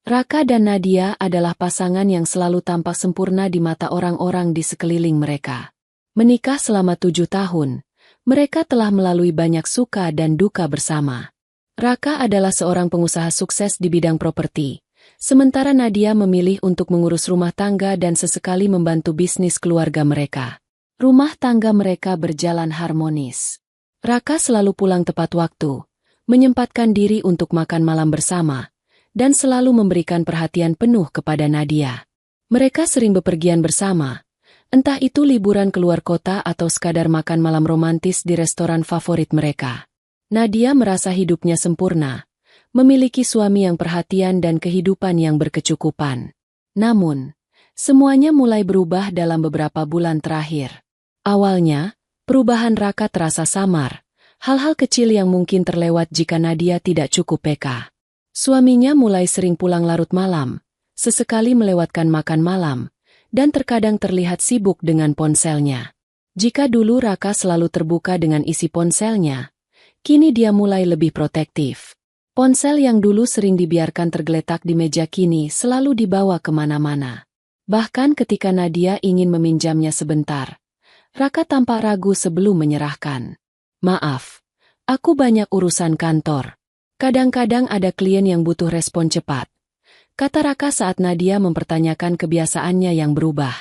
Raka dan Nadia adalah pasangan yang selalu tampak sempurna di mata orang-orang di sekeliling mereka. Menikah selama 7 tahun, mereka telah melalui banyak suka dan duka bersama. Raka adalah seorang pengusaha sukses di bidang properti, sementara Nadia memilih untuk mengurus rumah tangga dan sesekali membantu bisnis keluarga mereka. Rumah tangga mereka berjalan harmonis. Raka selalu pulang tepat waktu, menyempatkan diri untuk makan malam bersama, dan selalu memberikan perhatian penuh kepada Nadia. Mereka sering bepergian bersama, entah itu liburan keluar kota atau sekadar makan malam romantis di restoran favorit mereka. Nadia merasa hidupnya sempurna, memiliki suami yang perhatian dan kehidupan yang berkecukupan. Namun, semuanya mulai berubah dalam beberapa bulan terakhir. Awalnya, perubahan Raka terasa samar, hal-hal kecil yang mungkin terlewat jika Nadia tidak cukup peka. Suaminya mulai sering pulang larut malam, sesekali melewatkan makan malam, dan terkadang terlihat sibuk dengan ponselnya. Jika dulu Raka selalu terbuka dengan isi ponselnya, kini dia mulai lebih protektif. Ponsel yang dulu sering dibiarkan tergeletak di meja kini selalu dibawa kemana-mana. Bahkan ketika Nadia ingin meminjamnya sebentar, Raka tampak ragu sebelum menyerahkan. "Maaf, aku banyak urusan kantor. Kadang-kadang ada klien yang butuh respon cepat," kata Raka saat Nadia mempertanyakan kebiasaannya yang berubah.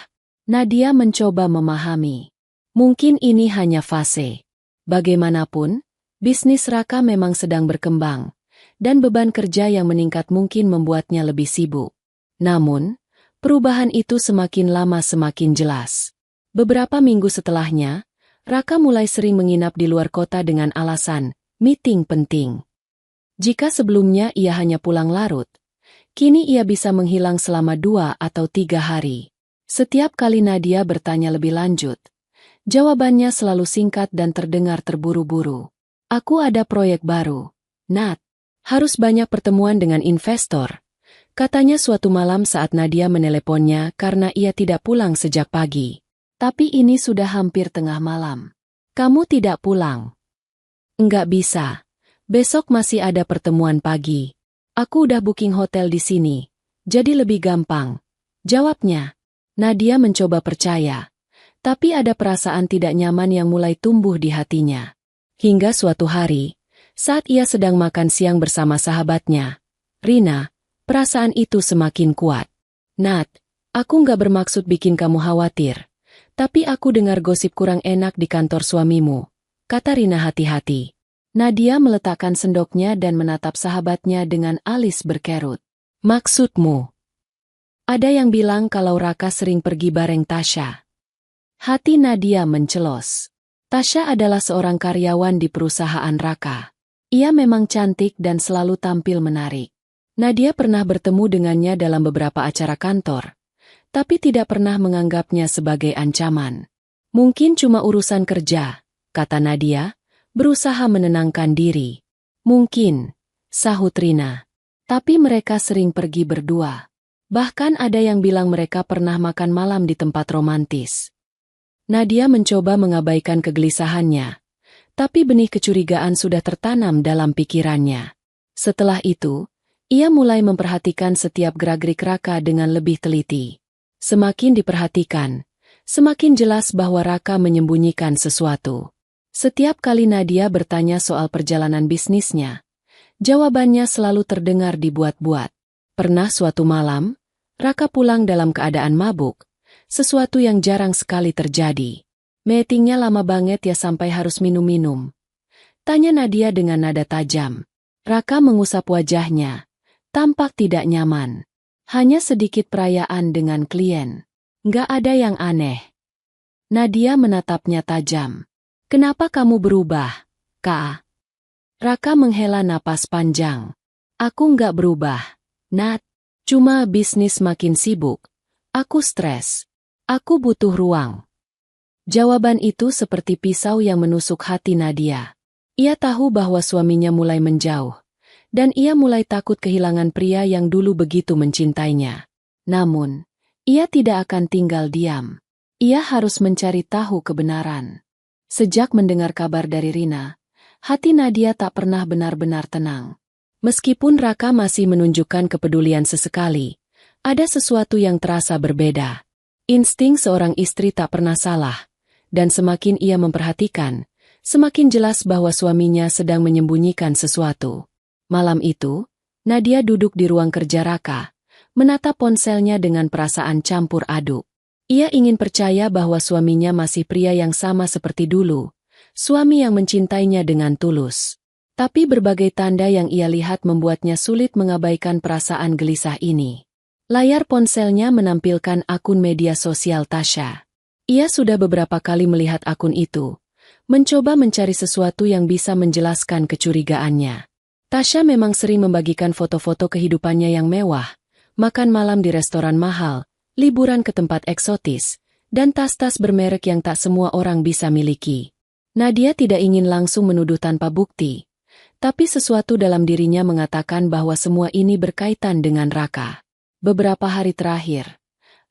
Nadia mencoba memahami. Mungkin ini hanya fase. Bagaimanapun, bisnis Raka memang sedang berkembang, dan beban kerja yang meningkat mungkin membuatnya lebih sibuk. Namun, perubahan itu semakin lama semakin jelas. Beberapa minggu setelahnya, Raka mulai sering menginap di luar kota dengan alasan meeting penting. Jika sebelumnya ia hanya pulang larut, kini ia bisa menghilang selama 2 atau 3 hari. Setiap kali Nadia bertanya lebih lanjut, jawabannya selalu singkat dan terdengar terburu-buru. "Aku ada proyek baru, Nat. Harus banyak pertemuan dengan investor," katanya suatu malam saat Nadia meneleponnya karena ia tidak pulang sejak pagi. "Tapi ini sudah hampir tengah malam. Kamu tidak pulang?" "Enggak bisa. Besok masih ada pertemuan pagi. Aku udah booking hotel di sini, jadi lebih gampang," jawabnya. Nadia mencoba percaya, tapi ada perasaan tidak nyaman yang mulai tumbuh di hatinya. Hingga suatu hari, saat ia sedang makan siang bersama sahabatnya, Rina, perasaan itu semakin kuat. "Nat, aku nggak bermaksud bikin kamu khawatir, tapi aku dengar gosip kurang enak di kantor suamimu," kata Rina hati-hati. Nadia meletakkan sendoknya dan menatap sahabatnya dengan alis berkerut. "Maksudmu?" "Ada yang bilang kalau Raka sering pergi bareng Tasya." Hati Nadia mencelos. Tasya adalah seorang karyawan di perusahaan Raka. Ia memang cantik dan selalu tampil menarik. Nadia pernah bertemu dengannya dalam beberapa acara kantor, tapi tidak pernah menganggapnya sebagai ancaman. "Mungkin cuma urusan kerja," kata Nadia, berusaha menenangkan diri. "Mungkin," sahut Rina. "Tapi mereka sering pergi berdua. Bahkan ada yang bilang mereka pernah makan malam di tempat romantis." Nadia mencoba mengabaikan kegelisahannya, tapi benih kecurigaan sudah tertanam dalam pikirannya. Setelah itu, ia mulai memperhatikan setiap gerak-gerik Raka dengan lebih teliti. Semakin diperhatikan, semakin jelas bahwa Raka menyembunyikan sesuatu. Setiap kali Nadia bertanya soal perjalanan bisnisnya, jawabannya selalu terdengar dibuat-buat. Pernah suatu malam, Raka pulang dalam keadaan mabuk, sesuatu yang jarang sekali terjadi. "Meetingnya lama banget ya sampai harus minum-minum?" tanya Nadia dengan nada tajam. Raka mengusap wajahnya, tampak tidak nyaman. "Hanya sedikit perayaan dengan klien. Nggak ada yang aneh." Nadia menatapnya tajam. "Kenapa kamu berubah, Kak?" Raka menghela napas panjang. "Aku nggak berubah, Nat. Cuma bisnis makin sibuk. Aku stres. Aku butuh ruang." Jawaban itu seperti pisau yang menusuk hati Nadia. Ia tahu bahwa suaminya mulai menjauh, dan ia mulai takut kehilangan pria yang dulu begitu mencintainya. Namun, ia tidak akan tinggal diam. Ia harus mencari tahu kebenaran. Sejak mendengar kabar dari Rina, hati Nadia tak pernah benar-benar tenang. Meskipun Raka masih menunjukkan kepedulian sesekali, ada sesuatu yang terasa berbeda. Insting seorang istri tak pernah salah, dan semakin ia memperhatikan, semakin jelas bahwa suaminya sedang menyembunyikan sesuatu. Malam itu, Nadia duduk di ruang kerja Raka, menatap ponselnya dengan perasaan campur aduk. Ia ingin percaya bahwa suaminya masih pria yang sama seperti dulu, suami yang mencintainya dengan tulus. Tapi berbagai tanda yang ia lihat membuatnya sulit mengabaikan perasaan gelisah ini. Layar ponselnya menampilkan akun media sosial Tasya. Ia sudah beberapa kali melihat akun itu, mencoba mencari sesuatu yang bisa menjelaskan kecurigaannya. Tasya memang sering membagikan foto-foto kehidupannya yang mewah, makan malam di restoran mahal, liburan ke tempat eksotis, dan tas-tas bermerek yang tak semua orang bisa miliki. Nadia tidak ingin langsung menuduh tanpa bukti, tapi sesuatu dalam dirinya mengatakan bahwa semua ini berkaitan dengan Raka. Beberapa hari terakhir,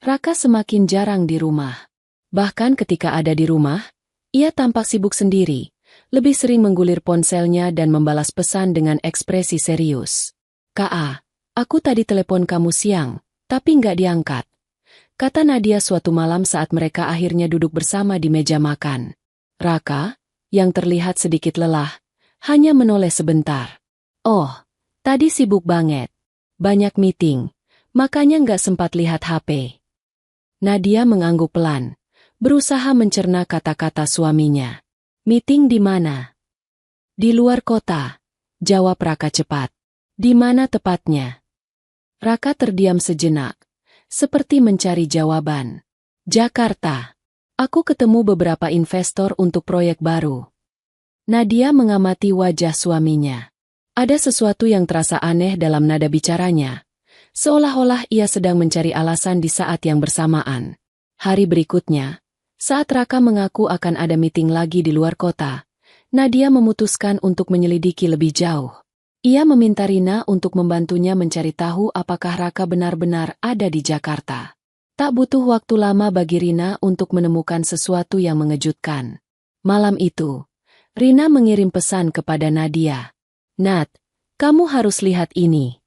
Raka semakin jarang di rumah. Bahkan ketika ada di rumah, ia tampak sibuk sendiri, lebih sering menggulir ponselnya dan membalas pesan dengan ekspresi serius. "Ka, aku tadi telepon kamu siang, tapi nggak diangkat," kata Nadia suatu malam saat mereka akhirnya duduk bersama di meja makan. Raka, yang terlihat sedikit lelah, hanya menoleh sebentar. "Oh, tadi sibuk banget. Banyak meeting, makanya nggak sempat lihat HP." Nadia mengangguk pelan, berusaha mencerna kata-kata suaminya. "Meeting di mana?" "Di luar kota," jawab Raka cepat. "Di mana tepatnya?" Raka terdiam sejenak, seperti mencari jawaban. "Jakarta. Aku ketemu beberapa investor untuk proyek baru." Nadia mengamati wajah suaminya. Ada sesuatu yang terasa aneh dalam nada bicaranya, seolah-olah ia sedang mencari alasan di saat yang bersamaan. Hari berikutnya, saat Raka mengaku akan ada meeting lagi di luar kota, Nadia memutuskan untuk menyelidiki lebih jauh. Ia meminta Rina untuk membantunya mencari tahu apakah Raka benar-benar ada di Jakarta. Tak butuh waktu lama bagi Rina untuk menemukan sesuatu yang mengejutkan. Malam itu, Rina mengirim pesan kepada Nadia. "Nat, kamu harus lihat ini."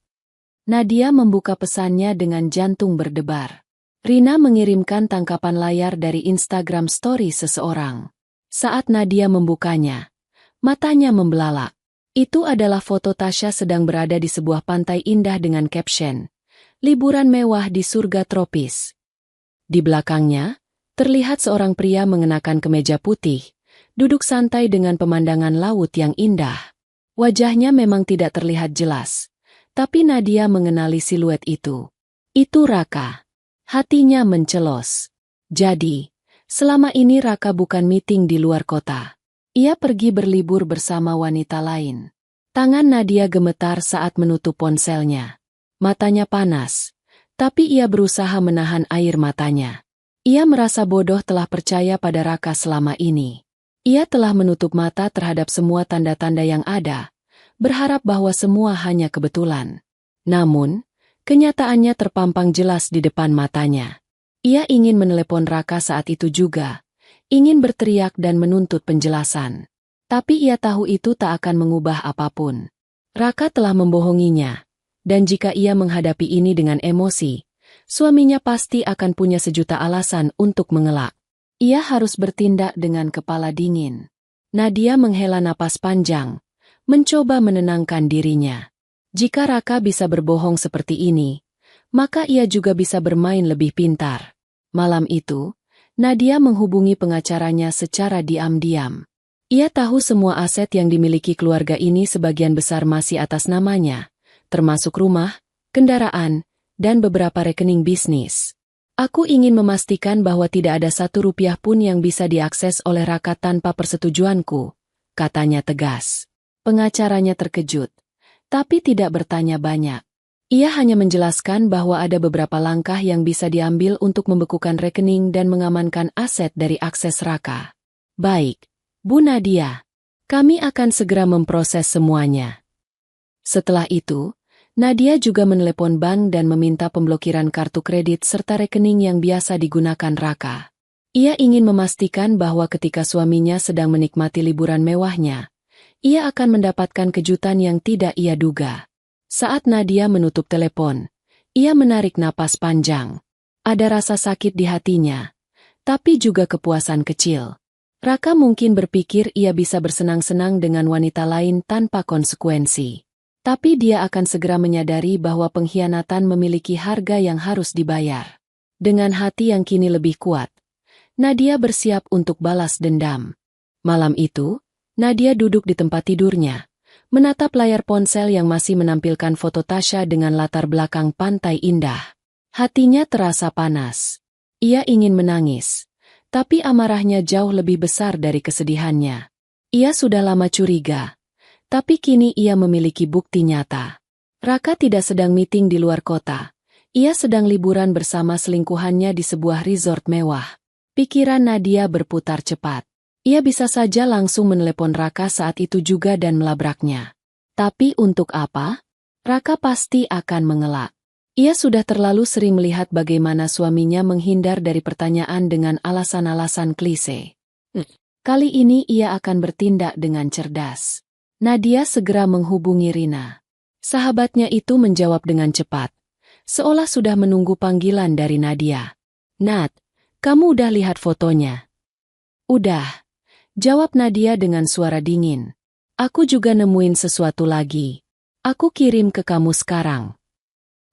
Nadia membuka pesannya dengan jantung berdebar. Rina mengirimkan tangkapan layar dari Instagram story seseorang. Saat Nadia membukanya, matanya membelalak. Itu adalah foto Tasya sedang berada di sebuah pantai indah dengan caption, "Liburan mewah di surga tropis." Di belakangnya, terlihat seorang pria mengenakan kemeja putih, duduk santai dengan pemandangan laut yang indah. Wajahnya memang tidak terlihat jelas, tapi Nadia mengenali siluet itu. Itu Raka. Hatinya mencelos. Jadi, selama ini Raka bukan meeting di luar kota. Ia pergi berlibur bersama wanita lain. Tangan Nadia gemetar saat menutup ponselnya. Matanya panas, tapi ia berusaha menahan air matanya. Ia merasa bodoh telah percaya pada Raka selama ini. Ia telah menutup mata terhadap semua tanda-tanda yang ada, berharap bahwa semua hanya kebetulan. Namun, kenyataannya terpampang jelas di depan matanya. Ia ingin menelepon Raka saat itu juga, ingin berteriak dan menuntut penjelasan. Tapi ia tahu itu tak akan mengubah apapun. Raka telah membohonginya, dan jika ia menghadapi ini dengan emosi, suaminya pasti akan punya sejuta alasan untuk mengelak. Ia harus bertindak dengan kepala dingin. Nadia menghela napas panjang, mencoba menenangkan dirinya. Jika Raka bisa berbohong seperti ini, maka ia juga bisa bermain lebih pintar. Malam itu, Nadia menghubungi pengacaranya secara diam-diam. Ia tahu semua aset yang dimiliki keluarga ini sebagian besar masih atas namanya, termasuk rumah, kendaraan, dan beberapa rekening bisnis. "Aku ingin memastikan bahwa tidak ada Rp1 pun yang bisa diakses oleh Raka tanpa persetujuanku," katanya tegas. Pengacaranya terkejut, tapi tidak bertanya banyak. Ia hanya menjelaskan bahwa ada beberapa langkah yang bisa diambil untuk membekukan rekening dan mengamankan aset dari akses Raka. "Baik, Bu Nadia. Kami akan segera memproses semuanya." Setelah itu, Nadia juga menelepon bank dan meminta pemblokiran kartu kredit serta rekening yang biasa digunakan Raka. Ia ingin memastikan bahwa ketika suaminya sedang menikmati liburan mewahnya, ia akan mendapatkan kejutan yang tidak ia duga. Saat Nadia menutup telepon, ia menarik napas panjang. Ada rasa sakit di hatinya, tapi juga kepuasan kecil. Raka mungkin berpikir ia bisa bersenang-senang dengan wanita lain tanpa konsekuensi. Tapi dia akan segera menyadari bahwa pengkhianatan memiliki harga yang harus dibayar. Dengan hati yang kini lebih kuat, Nadia bersiap untuk balas dendam. Malam itu, Nadia duduk di tempat tidurnya, menatap layar ponsel yang masih menampilkan foto Tasya dengan latar belakang pantai indah. Hatinya terasa panas. Ia ingin menangis, tapi amarahnya jauh lebih besar dari kesedihannya. Ia sudah lama curiga, tapi kini ia memiliki bukti nyata. Raka tidak sedang meeting di luar kota. Ia sedang liburan bersama selingkuhannya di sebuah resort mewah. Pikiran Nadia berputar cepat. Ia bisa saja langsung menelepon Raka saat itu juga dan melabraknya. Tapi untuk apa? Raka pasti akan mengelak. Ia sudah terlalu sering melihat bagaimana suaminya menghindar dari pertanyaan dengan alasan-alasan klise. Kali ini ia akan bertindak dengan cerdas. Nadia segera menghubungi Rina. Sahabatnya itu menjawab dengan cepat, seolah sudah menunggu panggilan dari Nadia. "Nat, kamu udah lihat fotonya?" "Udah," jawab Nadia dengan suara dingin. "Aku juga nemuin sesuatu lagi. Aku kirim ke kamu sekarang."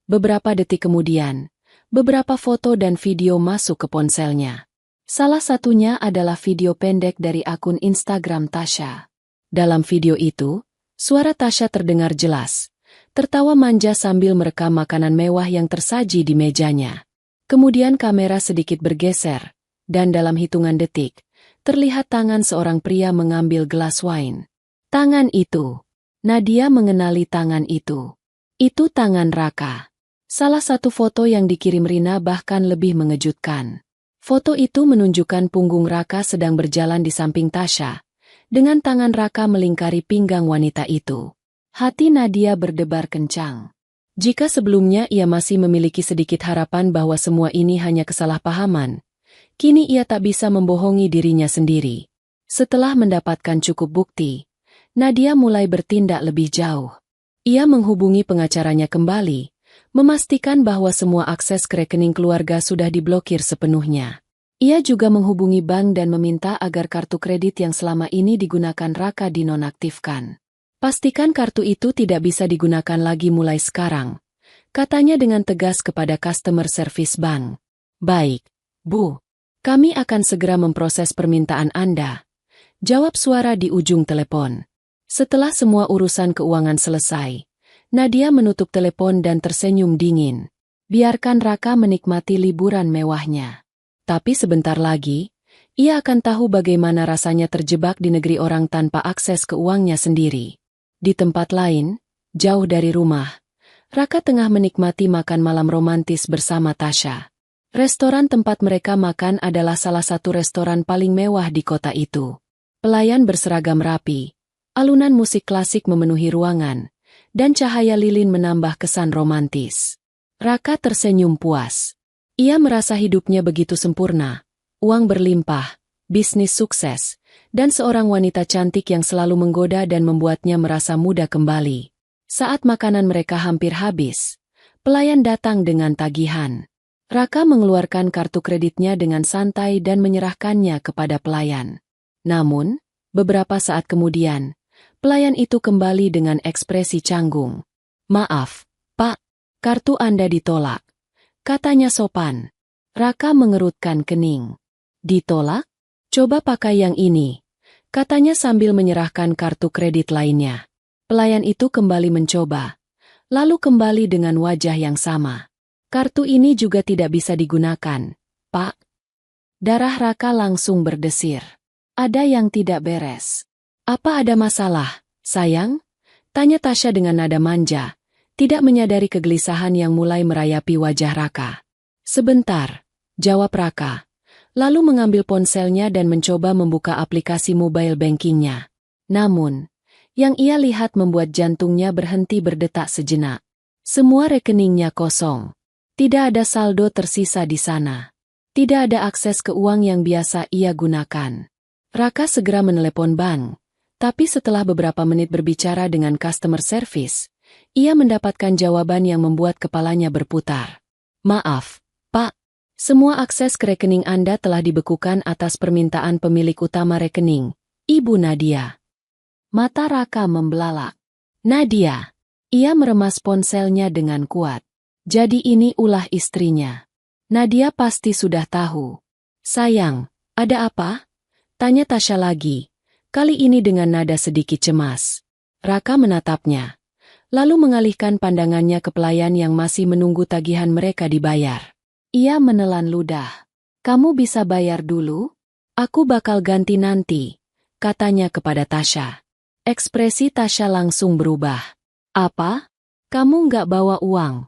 Beberapa detik kemudian, beberapa foto dan video masuk ke ponselnya. Salah satunya adalah video pendek dari akun Instagram Tasya. Dalam video itu, suara Tasya terdengar jelas, tertawa manja sambil merekam makanan mewah yang tersaji di mejanya. Kemudian kamera sedikit bergeser, dan dalam hitungan detik, terlihat tangan seorang pria mengambil gelas wine. Tangan itu. Nadia mengenali tangan itu. Itu tangan Raka. Salah satu foto yang dikirim Rina bahkan lebih mengejutkan. Foto itu menunjukkan punggung Raka sedang berjalan di samping Tasya, dengan tangan Raka melingkari pinggang wanita itu. Hati Nadia berdebar kencang. Jika sebelumnya ia masih memiliki sedikit harapan bahwa semua ini hanya kesalahpahaman, kini ia tak bisa membohongi dirinya sendiri. Setelah mendapatkan cukup bukti, Nadia mulai bertindak lebih jauh. Ia menghubungi pengacaranya kembali, memastikan bahwa semua akses ke rekening keluarga sudah diblokir sepenuhnya. Ia juga menghubungi bank dan meminta agar kartu kredit yang selama ini digunakan Raka dinonaktifkan. "Pastikan kartu itu tidak bisa digunakan lagi mulai sekarang," katanya dengan tegas kepada customer service bank. "Baik, Bu. Kami akan segera memproses permintaan Anda," jawab suara di ujung telepon. Setelah semua urusan keuangan selesai, Nadia menutup telepon dan tersenyum dingin. Biarkan Raka menikmati liburan mewahnya. Tapi sebentar lagi, ia akan tahu bagaimana rasanya terjebak di negeri orang tanpa akses ke uangnya sendiri. Di tempat lain, jauh dari rumah, Raka tengah menikmati makan malam romantis bersama Tasya. Restoran tempat mereka makan adalah salah satu restoran paling mewah di kota itu. Pelayan berseragam rapi, alunan musik klasik memenuhi ruangan, dan cahaya lilin menambah kesan romantis. Raka tersenyum puas. Ia merasa hidupnya begitu sempurna, uang berlimpah, bisnis sukses, dan seorang wanita cantik yang selalu menggoda dan membuatnya merasa muda kembali. Saat makanan mereka hampir habis, pelayan datang dengan tagihan. Raka mengeluarkan kartu kreditnya dengan santai dan menyerahkannya kepada pelayan. Namun, beberapa saat kemudian, pelayan itu kembali dengan ekspresi canggung. "Maaf, Pak, kartu Anda ditolak," katanya sopan. Raka mengerutkan kening. "Ditolak? Coba pakai yang ini," katanya sambil menyerahkan kartu kredit lainnya. Pelayan itu kembali mencoba, lalu kembali dengan wajah yang sama. "Kartu ini juga tidak bisa digunakan, Pak." Darah Raka langsung berdesir. Ada yang tidak beres. "Apa ada masalah, sayang?" tanya Tasya dengan nada manja, tidak menyadari kegelisahan yang mulai merayapi wajah Raka. "Sebentar," jawab Raka, lalu mengambil ponselnya dan mencoba membuka aplikasi mobile bankingnya. Namun, yang ia lihat membuat jantungnya berhenti berdetak sejenak. Semua rekeningnya kosong. Tidak ada saldo tersisa di sana. Tidak ada akses ke uang yang biasa ia gunakan. Raka segera menelepon bank. Tapi setelah beberapa menit berbicara dengan customer service, ia mendapatkan jawaban yang membuat kepalanya berputar. Maaf, Pak. Semua akses ke rekening Anda telah dibekukan atas permintaan pemilik utama rekening, Ibu Nadia. Mata Raka membelalak. Nadia. Ia meremas ponselnya dengan kuat. Jadi ini ulah istrinya. Nadia pasti sudah tahu. Sayang, ada apa? Tanya Tasya lagi. Kali ini dengan nada sedikit cemas. Raka menatapnya. Lalu mengalihkan pandangannya ke pelayan yang masih menunggu tagihan mereka dibayar. Ia menelan ludah. Kamu bisa bayar dulu? Aku bakal ganti nanti, katanya kepada Tasya. Ekspresi Tasya langsung berubah. Apa? Kamu nggak bawa uang?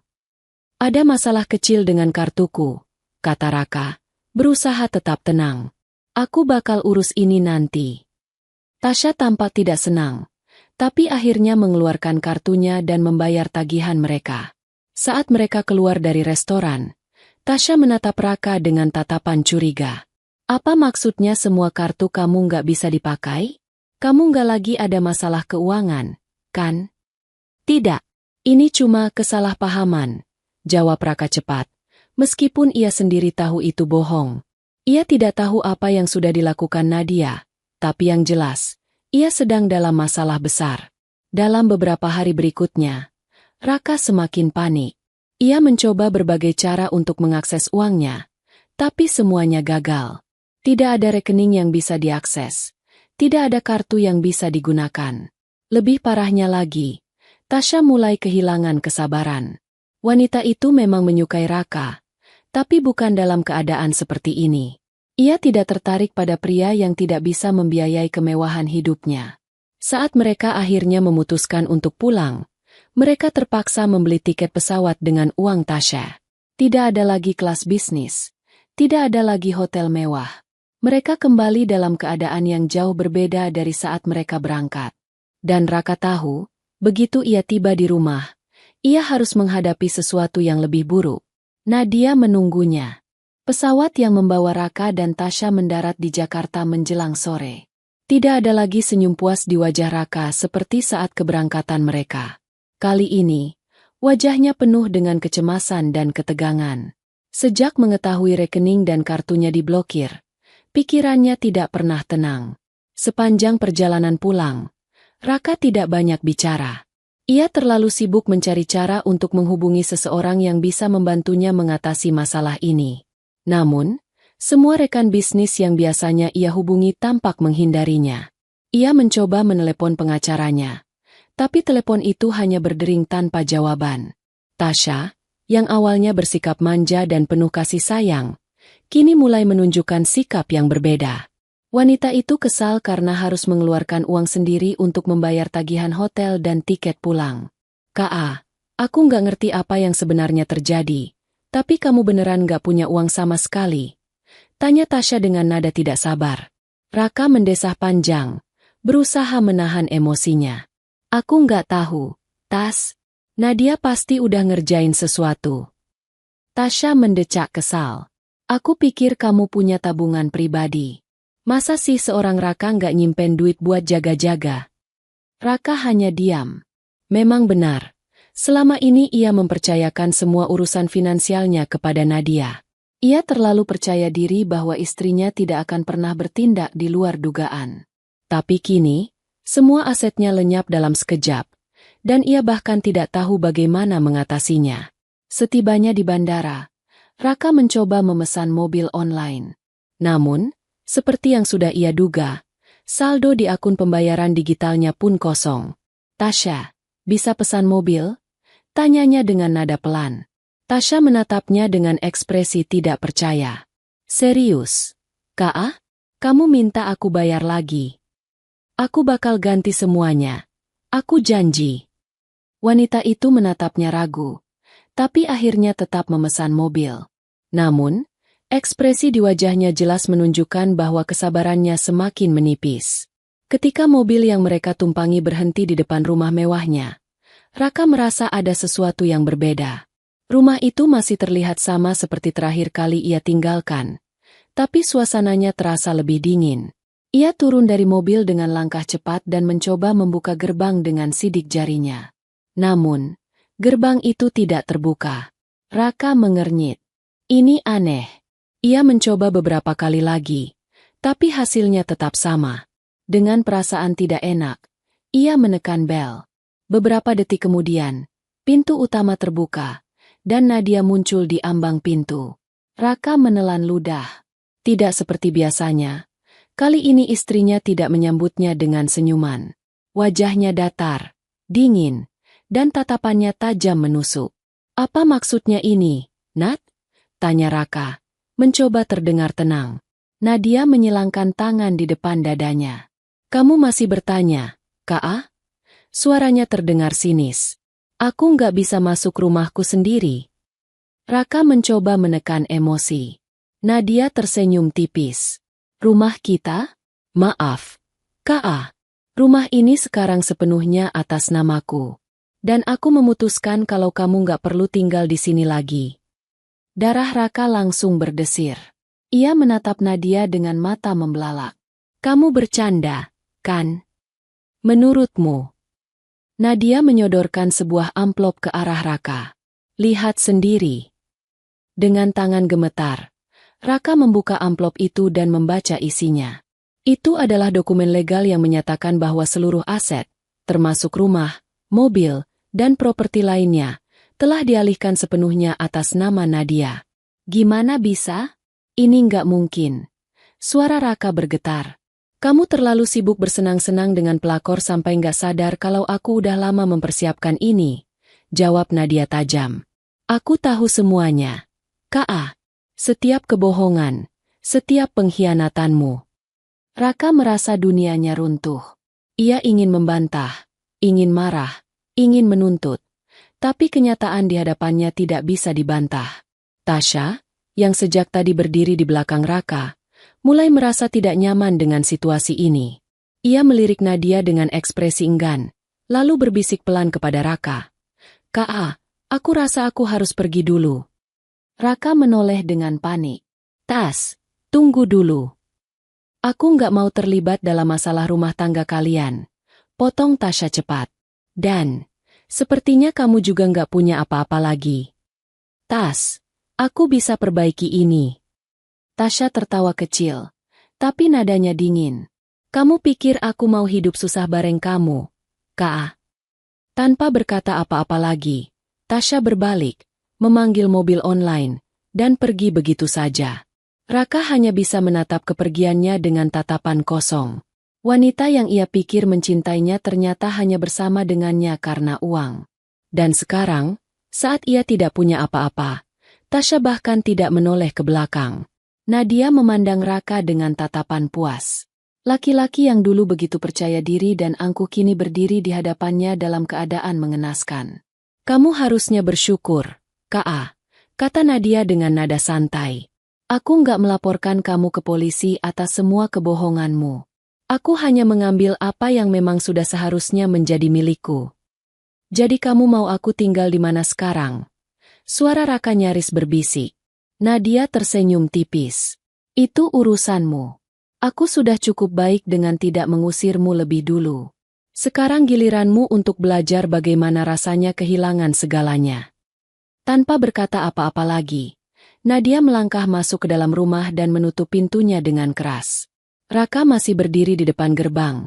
Ada masalah kecil dengan kartuku, kata Raka, berusaha tetap tenang. Aku bakal urus ini nanti. Tasya tampak tidak senang, tapi akhirnya mengeluarkan kartunya dan membayar tagihan mereka. Saat mereka keluar dari restoran, Tasya menatap Raka dengan tatapan curiga. Apa maksudnya semua kartu kamu nggak bisa dipakai? Kamu nggak lagi ada masalah keuangan, kan? Tidak, ini cuma kesalahpahaman, jawab Raka cepat. Meskipun ia sendiri tahu itu bohong. Ia tidak tahu apa yang sudah dilakukan Nadia, tapi yang jelas, ia sedang dalam masalah besar. Dalam beberapa hari berikutnya, Raka semakin panik. Ia mencoba berbagai cara untuk mengakses uangnya, tapi semuanya gagal. Tidak ada rekening yang bisa diakses. Tidak ada kartu yang bisa digunakan. Lebih parahnya lagi, Tasya mulai kehilangan kesabaran. Wanita itu memang menyukai Raka, tapi bukan dalam keadaan seperti ini. Ia tidak tertarik pada pria yang tidak bisa membiayai kemewahan hidupnya. Saat mereka akhirnya memutuskan untuk pulang, mereka terpaksa membeli tiket pesawat dengan uang Tasya. Tidak ada lagi kelas bisnis. Tidak ada lagi hotel mewah. Mereka kembali dalam keadaan yang jauh berbeda dari saat mereka berangkat. Dan Raka tahu, begitu ia tiba di rumah, ia harus menghadapi sesuatu yang lebih buruk. Nadia menunggunya. Pesawat yang membawa Raka dan Tasya mendarat di Jakarta menjelang sore. Tidak ada lagi senyum puas di wajah Raka seperti saat keberangkatan mereka. Kali ini, wajahnya penuh dengan kecemasan dan ketegangan. Sejak mengetahui rekening dan kartunya diblokir, pikirannya tidak pernah tenang. Sepanjang perjalanan pulang, Raka tidak banyak bicara. Ia terlalu sibuk mencari cara untuk menghubungi seseorang yang bisa membantunya mengatasi masalah ini. Namun, semua rekan bisnis yang biasanya ia hubungi tampak menghindarinya. Ia mencoba menelepon pengacaranya, tapi telepon itu hanya berdering tanpa jawaban. Tasya, yang awalnya bersikap manja dan penuh kasih sayang, kini mulai menunjukkan sikap yang berbeda. Wanita itu kesal karena harus mengeluarkan uang sendiri untuk membayar tagihan hotel dan tiket pulang. "Kak, aku nggak ngerti apa yang sebenarnya terjadi. Tapi kamu beneran nggak punya uang sama sekali?" Tanya Tasya dengan nada tidak sabar. Raka mendesah panjang, berusaha menahan emosinya. "Aku nggak tahu, Tas. Nadia pasti udah ngerjain sesuatu." Tasya mendecak kesal. "Aku pikir kamu punya tabungan pribadi. Masa sih seorang Raka nggak nyimpen duit buat jaga-jaga?" Raka hanya diam. Memang benar. Selama ini ia mempercayakan semua urusan finansialnya kepada Nadia. Ia terlalu percaya diri bahwa istrinya tidak akan pernah bertindak di luar dugaan. Tapi kini, semua asetnya lenyap dalam sekejap, dan ia bahkan tidak tahu bagaimana mengatasinya. Setibanya di bandara, Raka mencoba memesan mobil online. Namun, seperti yang sudah ia duga, saldo di akun pembayaran digitalnya pun kosong. "Tasya, bisa pesan mobil?" Tanyanya dengan nada pelan. Tasya menatapnya dengan ekspresi tidak percaya. "Serius? Kak, kamu minta aku bayar lagi? Aku bakal ganti semuanya. Aku janji." Wanita itu menatapnya ragu, tapi akhirnya tetap memesan mobil. Namun, ekspresi di wajahnya jelas menunjukkan bahwa kesabarannya semakin menipis. Ketika mobil yang mereka tumpangi berhenti di depan rumah mewahnya, Raka merasa ada sesuatu yang berbeda. Rumah itu masih terlihat sama seperti terakhir kali ia tinggalkan, tapi suasananya terasa lebih dingin. Ia turun dari mobil dengan langkah cepat dan mencoba membuka gerbang dengan sidik jarinya. Namun, gerbang itu tidak terbuka. Raka mengernyit. Ini aneh. Ia mencoba beberapa kali lagi, tapi hasilnya tetap sama. Dengan perasaan tidak enak, ia menekan bel. Beberapa detik kemudian, pintu utama terbuka, dan Nadia muncul di ambang pintu. Raka menelan ludah. Tidak seperti biasanya. Kali ini istrinya tidak menyambutnya dengan senyuman. Wajahnya datar, dingin, dan tatapannya tajam menusuk. Apa maksudnya ini, Nat? Tanya Raka, mencoba terdengar tenang. Nadia menyilangkan tangan di depan dadanya. Kamu masih bertanya, Kak? Suaranya terdengar sinis. Aku nggak bisa masuk rumahku sendiri. Raka mencoba menekan emosi. Nadia tersenyum tipis. Rumah kita? Maaf, Kak. Rumah ini sekarang sepenuhnya atas namaku. Dan aku memutuskan kalau kamu nggak perlu tinggal di sini lagi. Darah Raka langsung berdesir. Ia menatap Nadia dengan mata membelalak. Kamu bercanda, kan? Menurutmu? Nadia menyodorkan sebuah amplop ke arah Raka. Lihat sendiri. Dengan tangan gemetar, Raka membuka amplop itu dan membaca isinya. Itu adalah dokumen legal yang menyatakan bahwa seluruh aset, termasuk rumah, mobil, dan properti lainnya, telah dialihkan sepenuhnya atas nama Nadia. Gimana bisa? Ini nggak mungkin. Suara Raka bergetar. Kamu terlalu sibuk bersenang-senang dengan pelakor sampai nggak sadar kalau aku udah lama mempersiapkan ini. Jawab Nadia tajam. Aku tahu semuanya. Kak, setiap kebohongan, setiap pengkhianatanmu. Raka merasa dunianya runtuh. Ia ingin membantah, ingin marah, ingin menuntut, tapi kenyataan di hadapannya tidak bisa dibantah. Tasya, yang sejak tadi berdiri di belakang Raka, mulai merasa tidak nyaman dengan situasi ini. Ia melirik Nadia dengan ekspresi enggan, lalu berbisik pelan kepada Raka. Kak, aku rasa aku harus pergi dulu. Raka menoleh dengan panik. Tas, tunggu dulu. Aku nggak mau terlibat dalam masalah rumah tangga kalian. Potong Tasya cepat. Dan, sepertinya kamu juga nggak punya apa-apa lagi. Tas, aku bisa perbaiki ini. Tasya tertawa kecil, tapi nadanya dingin. Kamu pikir aku mau hidup susah bareng kamu, Kak? Tanpa berkata apa-apa lagi, Tasya berbalik, memanggil mobil online, dan pergi begitu saja. Raka hanya bisa menatap kepergiannya dengan tatapan kosong. Wanita yang ia pikir mencintainya ternyata hanya bersama dengannya karena uang. Dan sekarang, saat ia tidak punya apa-apa, Tasya bahkan tidak menoleh ke belakang. Nadia memandang Raka dengan tatapan puas. Laki-laki yang dulu begitu percaya diri dan angkuh kini berdiri di hadapannya dalam keadaan mengenaskan. Kamu harusnya bersyukur, Kak, kata Nadia dengan nada santai. Aku nggak melaporkan kamu ke polisi atas semua kebohonganmu. Aku hanya mengambil apa yang memang sudah seharusnya menjadi milikku. Jadi kamu mau aku tinggal di mana sekarang? Suara Raka nyaris berbisik. Nadia tersenyum tipis. Itu urusanmu. Aku sudah cukup baik dengan tidak mengusirmu lebih dulu. Sekarang giliranmu untuk belajar bagaimana rasanya kehilangan segalanya. Tanpa berkata apa-apa lagi, Nadia melangkah masuk ke dalam rumah dan menutup pintunya dengan keras. Raka masih berdiri di depan gerbang,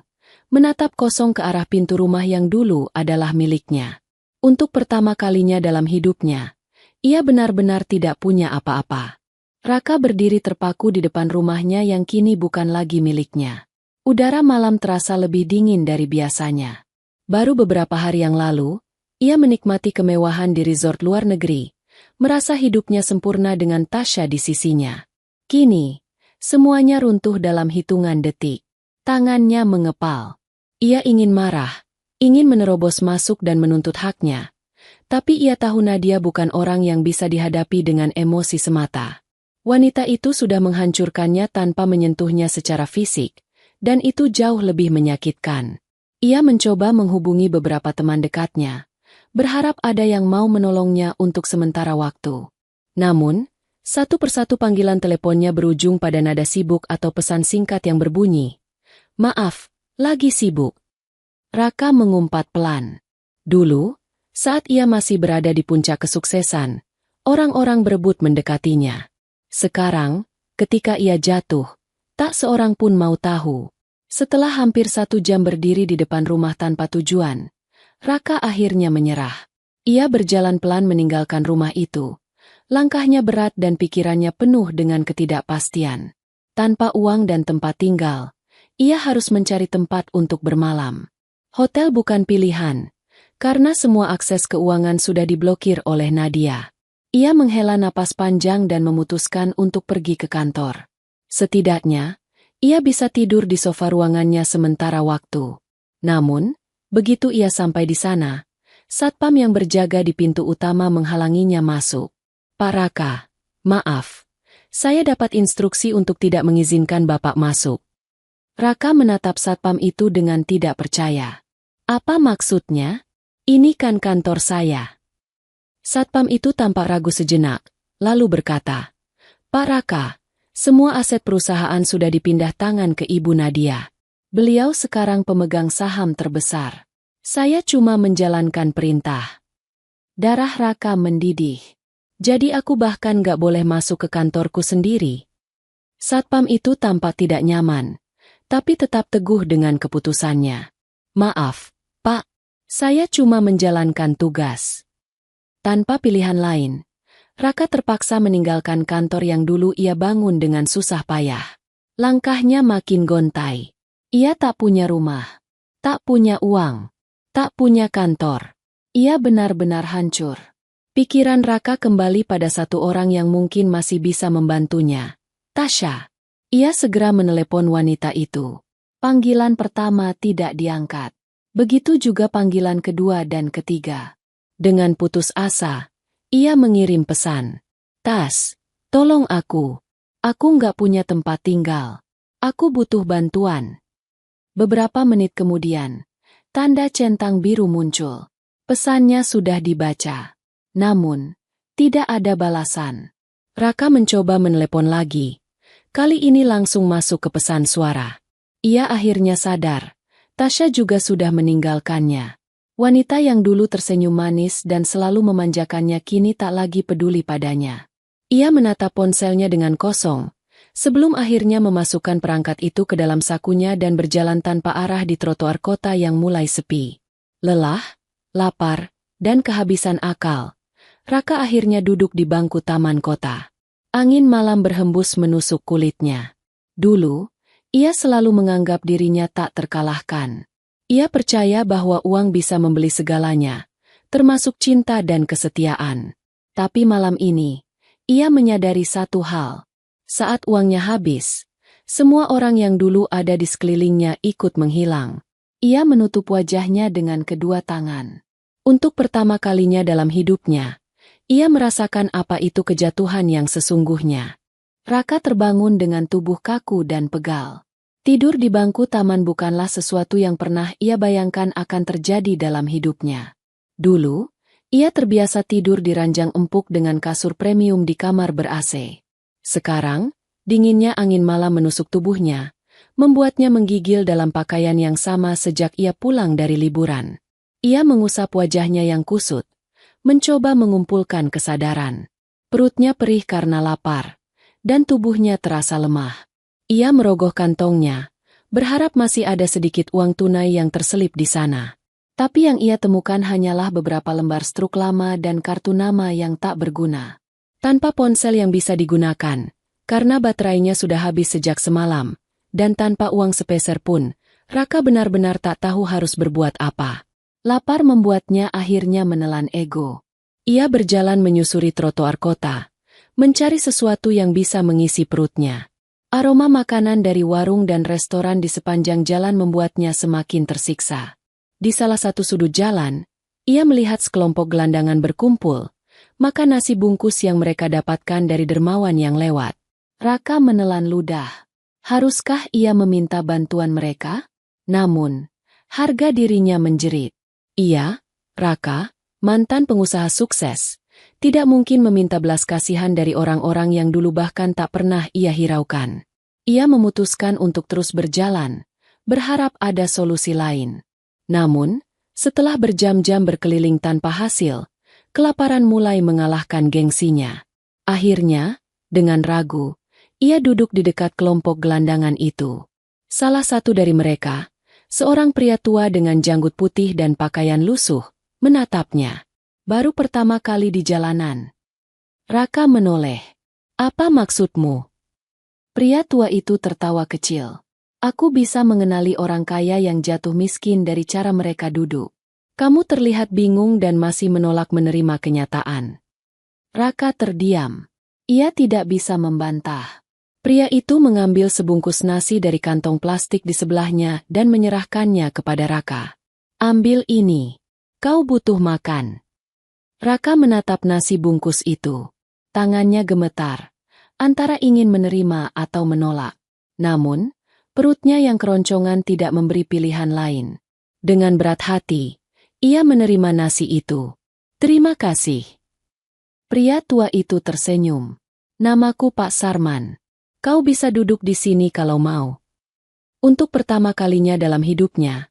menatap kosong ke arah pintu rumah yang dulu adalah miliknya. Untuk pertama kalinya dalam hidupnya, ia benar-benar tidak punya apa-apa. Raka berdiri terpaku di depan rumahnya yang kini bukan lagi miliknya. Udara malam terasa lebih dingin dari biasanya. Baru beberapa hari yang lalu, ia menikmati kemewahan di resort luar negeri, merasa hidupnya sempurna dengan Tasya di sisinya. Kini, semuanya runtuh dalam hitungan detik. Tangannya mengepal. Ia ingin marah, ingin menerobos masuk dan menuntut haknya. Tapi ia tahu Nadia bukan orang yang bisa dihadapi dengan emosi semata. Wanita itu sudah menghancurkannya tanpa menyentuhnya secara fisik, dan itu jauh lebih menyakitkan. Ia mencoba menghubungi beberapa teman dekatnya, berharap ada yang mau menolongnya untuk sementara waktu. Namun, satu persatu panggilan teleponnya berujung pada nada sibuk atau pesan singkat yang berbunyi, "Maaf, lagi sibuk." Raka mengumpat pelan. Dulu, Saat ia masih berada di puncak kesuksesan, orang-orang berebut mendekatinya. Sekarang, ketika ia jatuh, tak seorang pun mau tahu. Setelah hampir 1 jam berdiri di depan rumah tanpa tujuan, Raka akhirnya menyerah. Ia berjalan pelan meninggalkan rumah itu. Langkahnya berat dan pikirannya penuh dengan ketidakpastian. Tanpa uang dan tempat tinggal, ia harus mencari tempat untuk bermalam. Hotel bukan pilihan, karena semua akses keuangan sudah diblokir oleh Nadia. Ia menghela napas panjang dan memutuskan untuk pergi ke kantor. Setidaknya, ia bisa tidur di sofa ruangannya sementara waktu. Namun, begitu ia sampai di sana, satpam yang berjaga di pintu utama menghalanginya masuk. "Pak Raka, maaf. Saya dapat instruksi untuk tidak mengizinkan Bapak masuk." Raka menatap satpam itu dengan tidak percaya. "Apa maksudnya? Ini kan kantor saya." Satpam itu tampak ragu sejenak, lalu berkata, "Pak Raka, semua aset perusahaan sudah dipindah tangan ke Ibu Nadia. Beliau sekarang pemegang saham terbesar. Saya cuma menjalankan perintah." Darah Raka mendidih. "Jadi aku bahkan gak boleh masuk ke kantorku sendiri?" Satpam itu tampak tidak nyaman, tapi tetap teguh dengan keputusannya. "Maaf, Pak. Saya cuma menjalankan tugas." Tanpa pilihan lain, Raka terpaksa meninggalkan kantor yang dulu ia bangun dengan susah payah. Langkahnya makin gontai. Ia tak punya rumah, tak punya uang, tak punya kantor. Ia benar-benar hancur. Pikiran Raka kembali pada satu orang yang mungkin masih bisa membantunya, Tasha. Ia segera menelepon wanita itu. Panggilan pertama tidak diangkat. Begitu juga panggilan kedua dan ketiga. Dengan putus asa, ia mengirim pesan. "Tas, tolong aku. Aku nggak punya tempat tinggal. Aku butuh bantuan." Beberapa menit kemudian, tanda centang biru muncul. Pesannya sudah dibaca. Namun, tidak ada balasan. Raka mencoba menelepon lagi. Kali ini langsung masuk ke pesan suara. Ia akhirnya sadar. Tasha juga sudah meninggalkannya. Wanita yang dulu tersenyum manis dan selalu memanjakannya kini tak lagi peduli padanya. Ia menatap ponselnya dengan kosong, sebelum akhirnya memasukkan perangkat itu ke dalam sakunya dan berjalan tanpa arah di trotoar kota yang mulai sepi. Lelah, lapar, dan kehabisan akal, Raka akhirnya duduk di bangku taman kota. Angin malam berhembus menusuk kulitnya. Dulu, ia selalu menganggap dirinya tak terkalahkan. Ia percaya bahwa uang bisa membeli segalanya, termasuk cinta dan kesetiaan. Tapi malam ini, ia menyadari satu hal. Saat uangnya habis, semua orang yang dulu ada di sekelilingnya ikut menghilang. Ia menutup wajahnya dengan kedua tangan. Untuk pertama kalinya dalam hidupnya, ia merasakan apa itu kejatuhan yang sesungguhnya. Raka terbangun dengan tubuh kaku dan pegal. Tidur di bangku taman bukanlah sesuatu yang pernah ia bayangkan akan terjadi dalam hidupnya. Dulu, ia terbiasa tidur di ranjang empuk dengan kasur premium di kamar ber-AC. Sekarang, dinginnya angin malam menusuk tubuhnya, membuatnya menggigil dalam pakaian yang sama sejak ia pulang dari liburan. Ia mengusap wajahnya yang kusut, mencoba mengumpulkan kesadaran. Perutnya perih karena lapar, dan tubuhnya terasa lemah. Ia merogoh kantongnya, berharap masih ada sedikit uang tunai yang terselip di sana. Tapi yang ia temukan hanyalah beberapa lembar struk lama dan kartu nama yang tak berguna. Tanpa ponsel yang bisa digunakan, karena baterainya sudah habis sejak semalam, dan tanpa uang sepeser pun, Raka benar-benar tak tahu harus berbuat apa. Lapar membuatnya akhirnya menelan ego. Ia berjalan menyusuri trotoar kota, mencari sesuatu yang bisa mengisi perutnya. Aroma makanan dari warung dan restoran di sepanjang jalan membuatnya semakin tersiksa. Di salah satu sudut jalan, ia melihat sekelompok gelandangan berkumpul, makan nasi bungkus yang mereka dapatkan dari dermawan yang lewat. Raka menelan ludah. Haruskah ia meminta bantuan mereka? Namun, harga dirinya menjerit. Ia, Raka, mantan pengusaha sukses, tidak mungkin meminta belas kasihan dari orang-orang yang dulu bahkan tak pernah ia hiraukan. Ia memutuskan untuk terus berjalan, berharap ada solusi lain. Namun, Setelah berjam-jam berkeliling tanpa hasil, kelaparan mulai mengalahkan gengsinya. Akhirnya, dengan ragu, ia duduk di dekat kelompok gelandangan itu. Salah satu dari mereka, seorang pria tua dengan janggut putih dan pakaian lusuh, menatapnya. Baru pertama kali di jalanan. Raka menoleh. Apa maksudmu? Pria tua itu tertawa kecil. Aku bisa mengenali orang kaya yang jatuh miskin dari cara mereka duduk. Kamu terlihat bingung dan masih menolak menerima kenyataan. Raka terdiam. Ia tidak bisa membantah. Pria itu mengambil sebungkus nasi dari kantong plastik di sebelahnya dan menyerahkannya kepada Raka. Ambil ini. Kau butuh makan. Raka menatap nasi bungkus itu. Tangannya gemetar, antara ingin menerima atau menolak. Namun, perutnya yang keroncongan tidak memberi pilihan lain. Dengan berat hati, ia menerima nasi itu. Terima kasih. Pria tua itu tersenyum. Namaku Pak Sarman. Kau bisa duduk di sini kalau mau. Untuk pertama kalinya dalam hidupnya,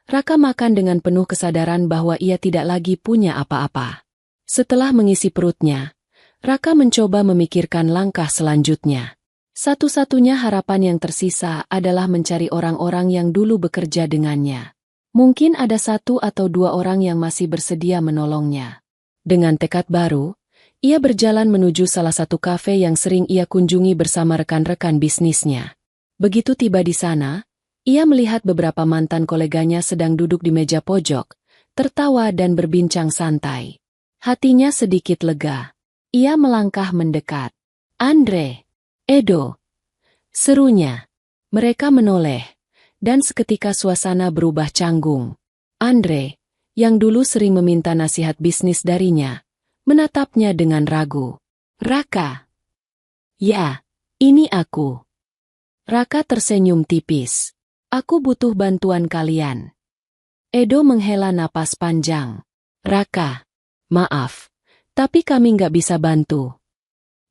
Raka makan dengan penuh kesadaran bahwa ia tidak lagi punya apa-apa. Setelah mengisi perutnya, Raka mencoba memikirkan langkah selanjutnya. Satu-satunya harapan yang tersisa adalah mencari orang-orang yang dulu bekerja dengannya. Mungkin ada satu atau dua orang yang masih bersedia menolongnya. Dengan tekad baru, ia berjalan menuju salah satu kafe yang sering ia kunjungi bersama rekan-rekan bisnisnya. Begitu tiba di sana, ia melihat beberapa mantan koleganya sedang duduk di meja pojok, tertawa dan berbincang santai. Hatinya sedikit lega. Ia melangkah mendekat. Andre, Edo, serunya. Mereka menoleh, dan seketika suasana berubah canggung. Andre, yang dulu sering meminta nasihat bisnis darinya, menatapnya dengan ragu. Raka. Ya, ini aku. Raka tersenyum tipis. Aku butuh bantuan kalian. Edo menghela napas panjang. Raka. Maaf, tapi kami nggak bisa bantu.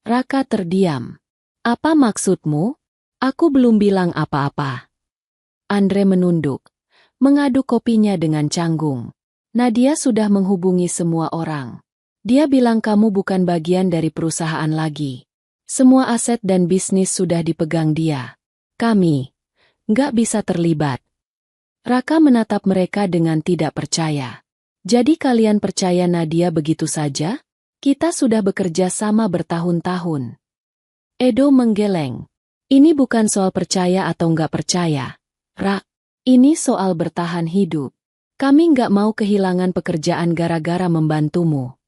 Raka terdiam. Apa maksudmu? Aku belum bilang apa-apa. Andre menunduk, mengaduk kopinya dengan canggung. Nadia sudah menghubungi semua orang. Dia bilang kamu bukan bagian dari perusahaan lagi. Semua aset dan bisnis sudah dipegang dia. Kami nggak bisa terlibat. Raka menatap mereka dengan tidak percaya. Jadi kalian percaya Nadia begitu saja? Kita sudah bekerja sama bertahun-tahun. Edo menggeleng. Ini bukan soal percaya atau nggak percaya. Rak, ini soal bertahan hidup. Kami nggak mau kehilangan pekerjaan gara-gara membantumu.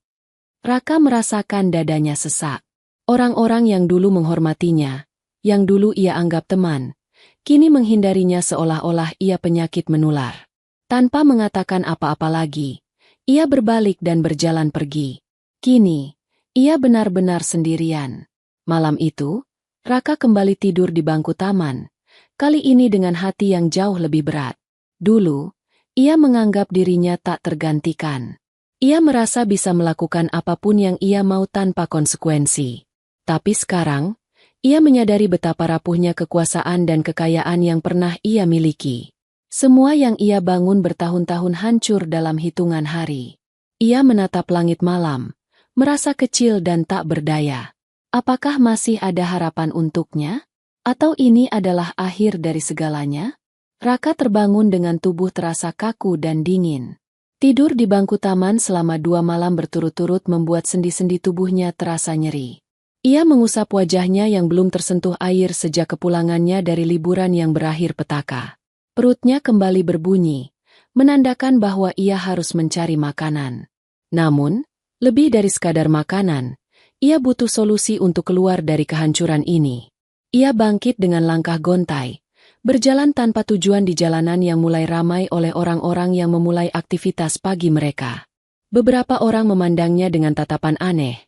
Raka merasakan dadanya sesak. Orang-orang yang dulu menghormatinya, yang dulu ia anggap teman, kini menghindarinya seolah-olah ia penyakit menular. Tanpa mengatakan apa-apa lagi, ia berbalik dan berjalan pergi. Kini, ia benar-benar sendirian. Malam itu, Raka kembali tidur di bangku taman, kali ini dengan hati yang jauh lebih berat. Dulu, ia menganggap dirinya tak tergantikan. Ia merasa bisa melakukan apapun yang ia mau tanpa konsekuensi. Tapi sekarang, ia menyadari betapa rapuhnya kekuasaan dan kekayaan yang pernah ia miliki. Semua yang ia bangun bertahun-tahun hancur dalam hitungan hari. Ia menatap langit malam, merasa kecil dan tak berdaya. Apakah masih ada harapan untuknya? Atau ini adalah akhir dari segalanya? Raka terbangun dengan tubuh terasa kaku dan dingin. Tidur di bangku taman selama 2 malam berturut-turut membuat sendi-sendi tubuhnya terasa nyeri. Ia mengusap wajahnya yang belum tersentuh air sejak kepulangannya dari liburan yang berakhir petaka. Perutnya kembali berbunyi, menandakan bahwa ia harus mencari makanan. Namun, lebih dari sekadar makanan, ia butuh solusi untuk keluar dari kehancuran ini. Ia bangkit dengan langkah gontai, berjalan tanpa tujuan di jalanan yang mulai ramai oleh orang-orang yang memulai aktivitas pagi mereka. Beberapa orang memandangnya dengan tatapan aneh.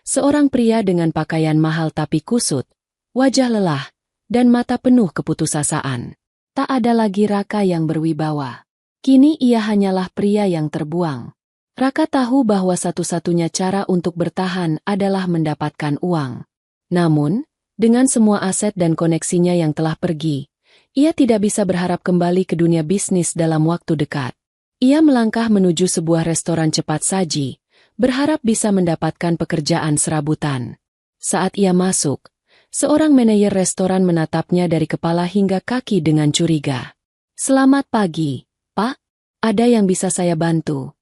Seorang pria dengan pakaian mahal tapi kusut, wajah lelah, dan mata penuh keputusasaan. Tak ada lagi Raka yang berwibawa. Kini ia hanyalah pria yang terbuang. Raka tahu bahwa satu-satunya cara untuk bertahan adalah mendapatkan uang. Namun, dengan semua aset dan koneksinya yang telah pergi, ia tidak bisa berharap kembali ke dunia bisnis dalam waktu dekat. Ia melangkah menuju sebuah restoran cepat saji, berharap bisa mendapatkan pekerjaan serabutan. Saat ia masuk, seorang manajer restoran menatapnya dari kepala hingga kaki dengan curiga. "Selamat pagi, Pak. Ada yang bisa saya bantu?"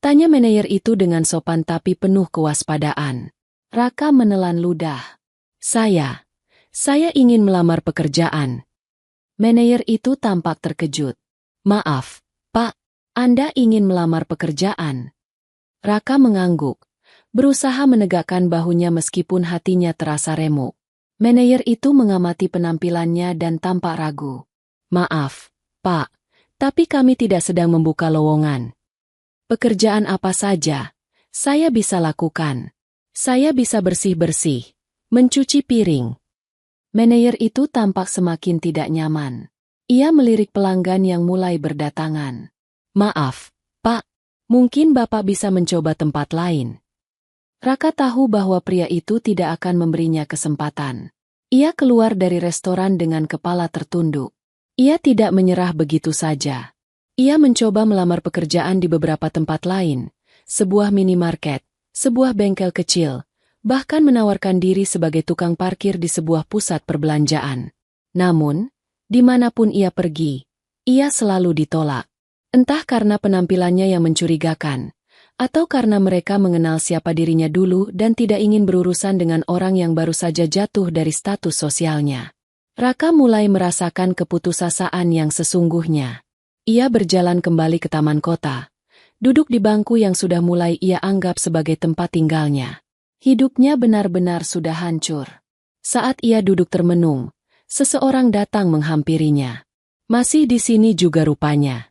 tanya manajer itu dengan sopan tapi penuh kewaspadaan. Raka menelan ludah. Saya ingin melamar pekerjaan." Manajer itu tampak terkejut. "Maaf, Pak, Anda ingin melamar pekerjaan?" Raka mengangguk, berusaha menegakkan bahunya meskipun hatinya terasa remuk. Manajer itu mengamati penampilannya dan tampak ragu. "Maaf, Pak, tapi kami tidak sedang membuka lowongan." "Pekerjaan apa saja saya bisa lakukan? Saya bisa bersih-bersih, mencuci piring." Manajer itu tampak semakin tidak nyaman. Ia melirik pelanggan yang mulai berdatangan. "Maaf, Pak, mungkin Bapak bisa mencoba tempat lain." Raka tahu bahwa pria itu tidak akan memberinya kesempatan. Ia keluar dari restoran dengan kepala tertunduk. Ia tidak menyerah begitu saja. Ia mencoba melamar pekerjaan di beberapa tempat lain, sebuah minimarket, sebuah bengkel kecil, bahkan menawarkan diri sebagai tukang parkir di sebuah pusat perbelanjaan. Namun, dimanapun ia pergi, ia selalu ditolak. Entah karena penampilannya yang mencurigakan, atau karena mereka mengenal siapa dirinya dulu dan tidak ingin berurusan dengan orang yang baru saja jatuh dari status sosialnya. Raka mulai merasakan keputusasaan yang sesungguhnya. Ia berjalan kembali ke taman kota, duduk di bangku yang sudah mulai ia anggap sebagai tempat tinggalnya. Hidupnya benar-benar sudah hancur. Saat ia duduk termenung, seseorang datang menghampirinya. "Masih di sini juga rupanya."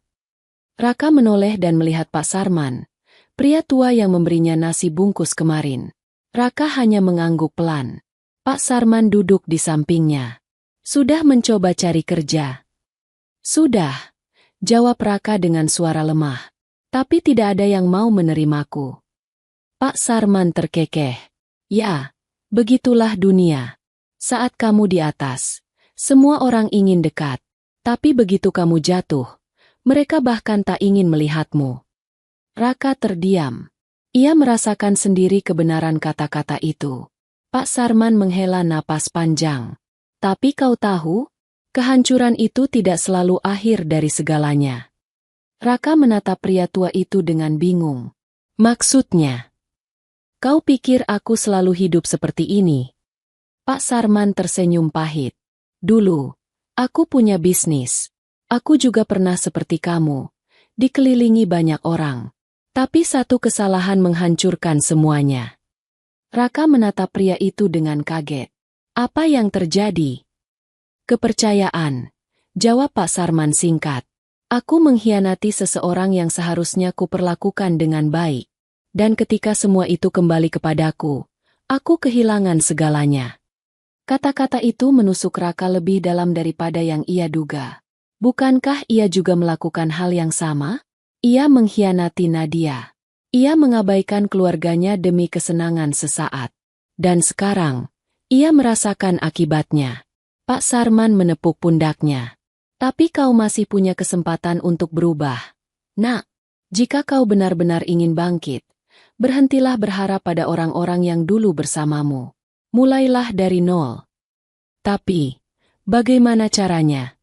Raka menoleh dan melihat Pak Sarman, pria tua yang memberinya nasi bungkus kemarin. Raka hanya mengangguk pelan. Pak Sarman duduk di sampingnya. "Sudah mencoba cari kerja?" "Sudah," jawab Raka dengan suara lemah. "Tapi tidak ada yang mau menerimaku." Pak Sarman terkekeh. "Ya, begitulah dunia. Saat kamu di atas, semua orang ingin dekat. Tapi begitu kamu jatuh, mereka bahkan tak ingin melihatmu." Raka terdiam. Ia merasakan sendiri kebenaran kata-kata itu. Pak Sarman menghela napas panjang. "Tapi kau tahu, kehancuran itu tidak selalu akhir dari segalanya." Raka menatap pria tua itu dengan bingung. "Maksudnya? Kau pikir aku selalu hidup seperti ini?" Pak Sarman tersenyum pahit. "Dulu, aku punya bisnis. Aku juga pernah seperti kamu, dikelilingi banyak orang. Tapi satu kesalahan menghancurkan semuanya." Raka menatap pria itu dengan kaget. "Apa yang terjadi?" "Kepercayaan," jawab Pak Sarman singkat. "Aku mengkhianati seseorang yang seharusnya kuperlakukan dengan baik. Dan ketika semua itu kembali kepadaku, aku kehilangan segalanya." Kata-kata itu menusuk Raka lebih dalam daripada yang ia duga. Bukankah ia juga melakukan hal yang sama? Ia mengkhianati Nadia. Ia mengabaikan keluarganya demi kesenangan sesaat. Dan sekarang, ia merasakan akibatnya. Pak Sarman menepuk pundaknya. "Tapi kau masih punya kesempatan untuk berubah. Nak, jika kau benar-benar ingin bangkit, berhentilah berharap pada orang-orang yang dulu bersamamu. Mulailah dari nol." "Tapi, bagaimana caranya?"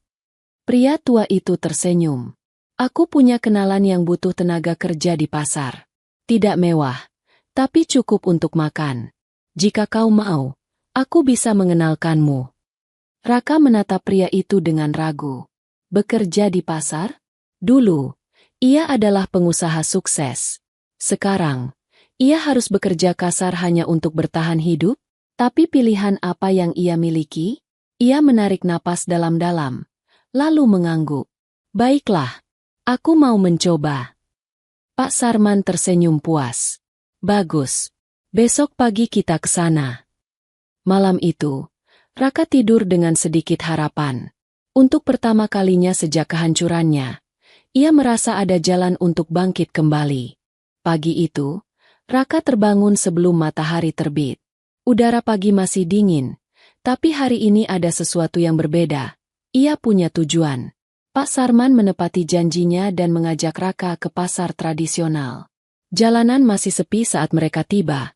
Pria tua itu tersenyum. "Aku punya kenalan yang butuh tenaga kerja di pasar. Tidak mewah, tapi cukup untuk makan. Jika kau mau, aku bisa mengenalkanmu." Raka menatap pria itu dengan ragu. Bekerja di pasar? Dulu, ia adalah pengusaha sukses. Sekarang, ia harus bekerja kasar hanya untuk bertahan hidup? Tapi pilihan apa yang ia miliki? Ia menarik napas dalam-dalam, lalu mengangguk. "Baiklah, aku mau mencoba." Pak Sarman tersenyum puas. "Bagus. Besok pagi kita ke sana." Malam itu, Raka tidur dengan sedikit harapan. Untuk pertama kalinya sejak kehancurannya, ia merasa ada jalan untuk bangkit kembali. Pagi itu, Raka terbangun sebelum matahari terbit. Udara pagi masih dingin, tapi hari ini ada sesuatu yang berbeda. Ia punya tujuan. Pak Sarman menepati janjinya dan mengajak Raka ke pasar tradisional. Jalanan masih sepi saat mereka tiba,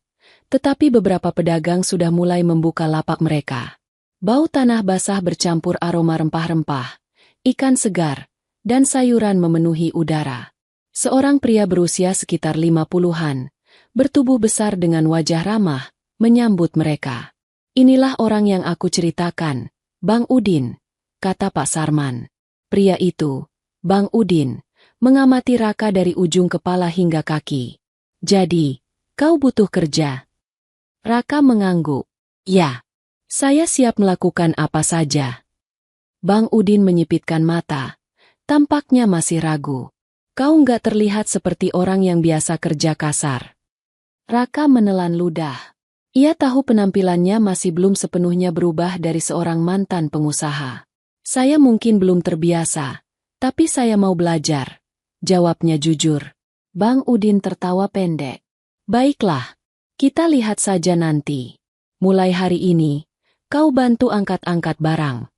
tetapi beberapa pedagang sudah mulai membuka lapak mereka. Bau tanah basah bercampur aroma rempah-rempah, ikan segar, dan sayuran memenuhi udara. Seorang pria berusia sekitar 50-an, bertubuh besar dengan wajah ramah, menyambut mereka. "Inilah orang yang aku ceritakan, Bang Udin," kata Pak Sarman. Pria itu, Bang Udin, mengamati Raka dari ujung kepala hingga kaki. "Jadi, kau butuh kerja?" Raka mengangguk. "Ya, saya siap melakukan apa saja." Bang Udin menyipitkan mata. Tampaknya masih ragu. "Kau nggak terlihat seperti orang yang biasa kerja kasar." Raka menelan ludah. Ia tahu penampilannya masih belum sepenuhnya berubah dari seorang mantan pengusaha. "Saya mungkin belum terbiasa, tapi saya mau belajar," jawabnya jujur. Bang Udin tertawa pendek. "Baiklah, kita lihat saja nanti. Mulai hari ini, kau bantu angkat-angkat barang."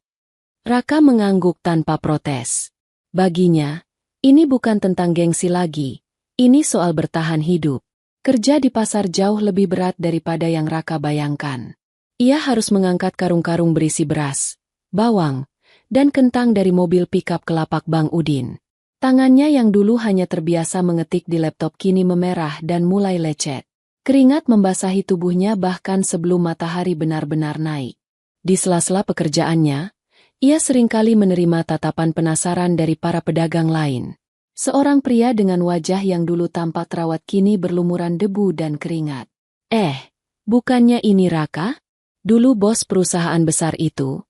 Raka mengangguk tanpa protes. Baginya, ini bukan tentang gengsi lagi, ini soal bertahan hidup. Kerja di pasar jauh lebih berat daripada yang Raka bayangkan. Ia harus mengangkat karung-karung berisi beras, bawang, dan kentang dari mobil pikap ke lapak Bang Udin. Tangannya yang dulu hanya terbiasa mengetik di laptop kini memerah dan mulai lecet. Keringat membasahi tubuhnya bahkan sebelum matahari benar-benar naik. Di sela-sela pekerjaannya, ia seringkali menerima tatapan penasaran dari para pedagang lain. Seorang pria dengan wajah yang dulu tampak terawat kini berlumuran debu dan keringat. Bukannya ini Raka? Dulu bos perusahaan besar itu?"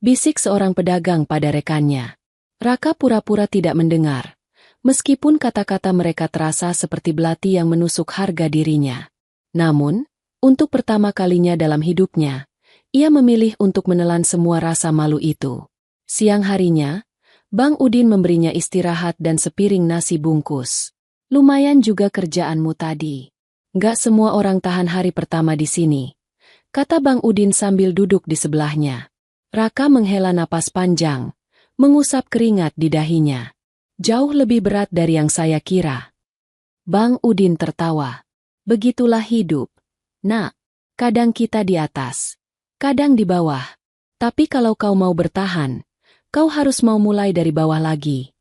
bisik seorang pedagang pada rekannya. Raka pura-pura tidak mendengar, meskipun kata-kata mereka terasa seperti belati yang menusuk harga dirinya. Namun, untuk pertama kalinya dalam hidupnya, ia memilih untuk menelan semua rasa malu itu. Siang harinya, Bang Udin memberinya istirahat dan sepiring nasi bungkus. "Lumayan juga kerjaanmu tadi. Nggak semua orang tahan hari pertama di sini," kata Bang Udin sambil duduk di sebelahnya. Raka menghela napas panjang, mengusap keringat di dahinya. "Jauh lebih berat dari yang saya kira." Bang Udin tertawa. "Begitulah hidup, Nak. Kadang kita di atas, kadang di bawah. Tapi kalau kau mau bertahan, kau harus mau mulai dari bawah lagi."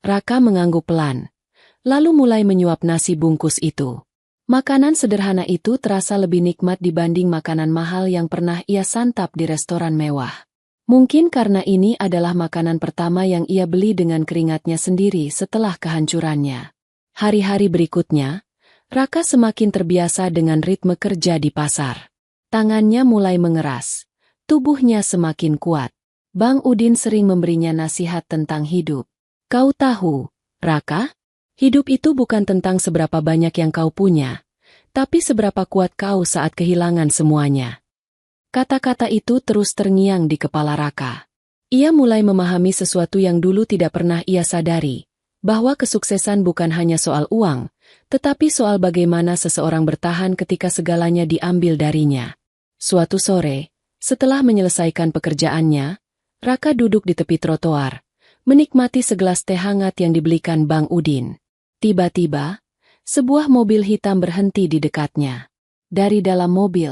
Raka mengangguk pelan, lalu mulai menyuap nasi bungkus itu. Makanan sederhana itu terasa lebih nikmat dibanding makanan mahal yang pernah ia santap di restoran mewah. Mungkin karena ini adalah makanan pertama yang ia beli dengan keringatnya sendiri setelah kehancurannya. Hari-hari berikutnya, Raka semakin terbiasa dengan ritme kerja di pasar. Tangannya mulai mengeras, tubuhnya semakin kuat. Bang Udin sering memberinya nasihat tentang hidup. "Kau tahu, Raka, hidup itu bukan tentang seberapa banyak yang kau punya, tapi seberapa kuat kau saat kehilangan semuanya." Kata-kata itu terus terngiang di kepala Raka. Ia mulai memahami sesuatu yang dulu tidak pernah ia sadari, bahwa kesuksesan bukan hanya soal uang, tetapi soal bagaimana seseorang bertahan ketika segalanya diambil darinya. Suatu sore, setelah menyelesaikan pekerjaannya, Raka duduk di tepi trotoar, menikmati segelas teh hangat yang dibelikan Bang Udin. Tiba-tiba, sebuah mobil hitam berhenti di dekatnya. Dari dalam mobil,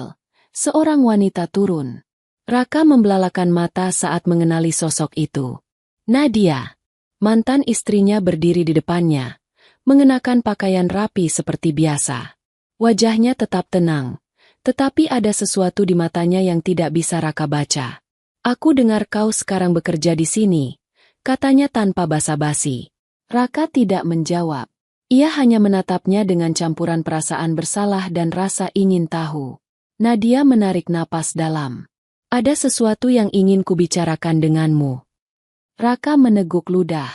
seorang wanita turun. Raka membelalakan mata saat mengenali sosok itu. Nadia, mantan istrinya, berdiri di depannya, mengenakan pakaian rapi seperti biasa. Wajahnya tetap tenang, tetapi ada sesuatu di matanya yang tidak bisa Raka baca. "Aku dengar kau sekarang bekerja di sini," katanya tanpa basa-basi. Raka tidak menjawab. Ia hanya menatapnya dengan campuran perasaan bersalah dan rasa ingin tahu. Nadia menarik napas dalam. "Ada sesuatu yang ingin kubicarakan denganmu." Raka meneguk ludah.